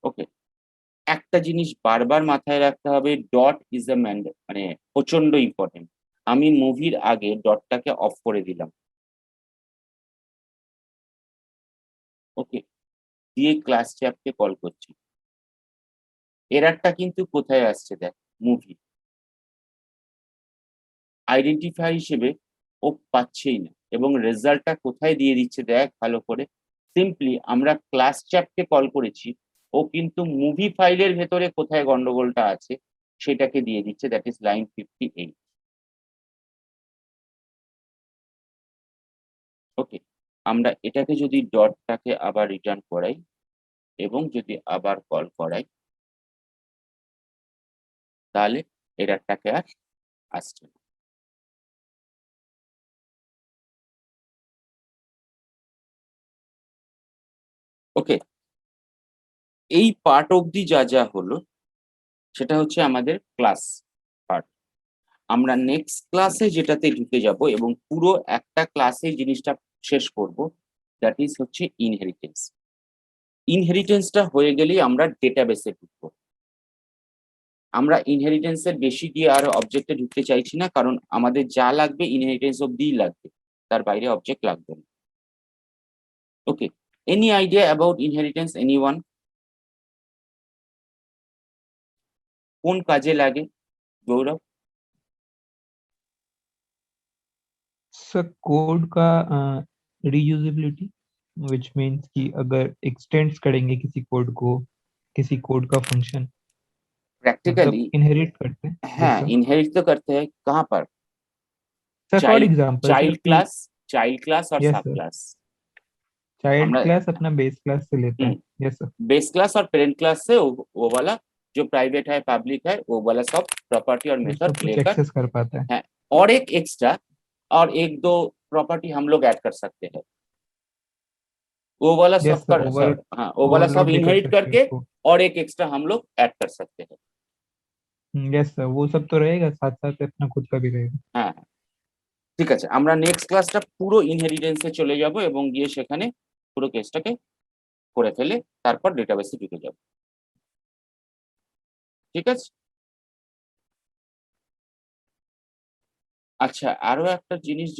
ওকে, একটা জিনিস বারবার মাথায় রাখতে হবে, ডট ইজ এ মানে প্রচন্ড ইম্পর্টেন্ট। আমি মুভির আগে ডটটাকে অফ করে দিলাম। ওকে, দিয়ে ক্লাস চ্যাটকে কল করছি। এরারটা কিন্তু কোথায় আসছে দেখ, মুভি আইডেন্টিফাই হিসেবে ও পাচ্ছেই না, এবং রেজাল্টটা কোথায় দিয়ে দিচ্ছে দেখ ভালো করে। সিম্পলি আমরা ক্লাস চ্যাটকে কল করেছি, ও কিন্তু মুভি ফাইলের ভেতরে কোথায় গন্ডগোলটা আছে সেটাকে দিয়ে দিচ্ছে, দ্যাট ইজ লাইন 58। ওকে, আমরা এটাকে যদি ডটটাকে আবার রিটার্ন করাই এবং যদি আবার কল করাই, তাহলে এরারটাকে আর আসছে না। ওকে, এই পার্ট অবধি যা যা হলো সেটা হচ্ছে আমাদের ক্লাস পার্ট। আমরা নেক্সট ক্লাসে যেটাতে ঢুকে যাব এবং পুরো একটা ক্লাসে জিনিসটা শেষ করব, দ্যাট ইজ হচ্ছে ইনহেরিটেন্স। ইনহেরিটেন্সটা হয়ে গেলেই আমরা ডেটাবেসে ঢুকবো। আমরা ইনহেরিটেন্সের বেশি গিয়ে আর অবজেক্টে ঢুকতে চাইছি না, কারণ আমাদের যা লাগবে ইনহেরিটেন্স অব্দিই লাগবে, তার বাইরে অবজেক্ট লাগবে না। Okay, any idea about inheritance, anyone? কোন কাজে লাগে গৌরব? सर कोड का रीयूजेबिलिटी, which means कि अगर एक्सटेंड्स करेंगे किसी कोड का फंक्शन, मतलब प्रैक्टिकली इनहेरिट करते हैं। यस हाँ, सर। इनहेरिट तो करते हैं, कहाँ पर? Sir for child example sir child कि क्लास, चाइल्ड क्लास और यस सब सर, क्लास। चाइल्ड আমরা क्लास अपना बेस क्लास से लेता है। Yes sir. बेस क्लास और पेरेंट क्लास से वो वाला जो प्राइवेट है, पब्लिक है, वो वाला सब प्रॉपर्टी और वो मेथड सब कुछ लेकर एक्सेस कर पाता है। है। और एक एक्स्ट्रा और एक दो प्रॉपर्टी हम लोग ऐड कर सकते हैं। वो वाला यस सब सर, कर हाँ, वो वाला सब ओवरलोड नहीं कर इनहेरिट सकते करके उसको। और एक एक्स्ट्रा हम लोग ऐड कर सकते हैं। यस सर, वो सब तो रहेगा, साथ साथ अपना खुद का भी रहेगा। হ্যাঁ হ্যাঁ, ঠিক আছে, আমরা নেক্সট ক্লাসটা পুরো ইনহেরিটেন্সে চলে যাব এবং গিয়ে সেখানে পুরো কেসটাকে করে ফেলে তারপর ডেটাবেসে ঢুকে যাব। ঠিক আছে। আচ্ছা, আরো একটা জিনিস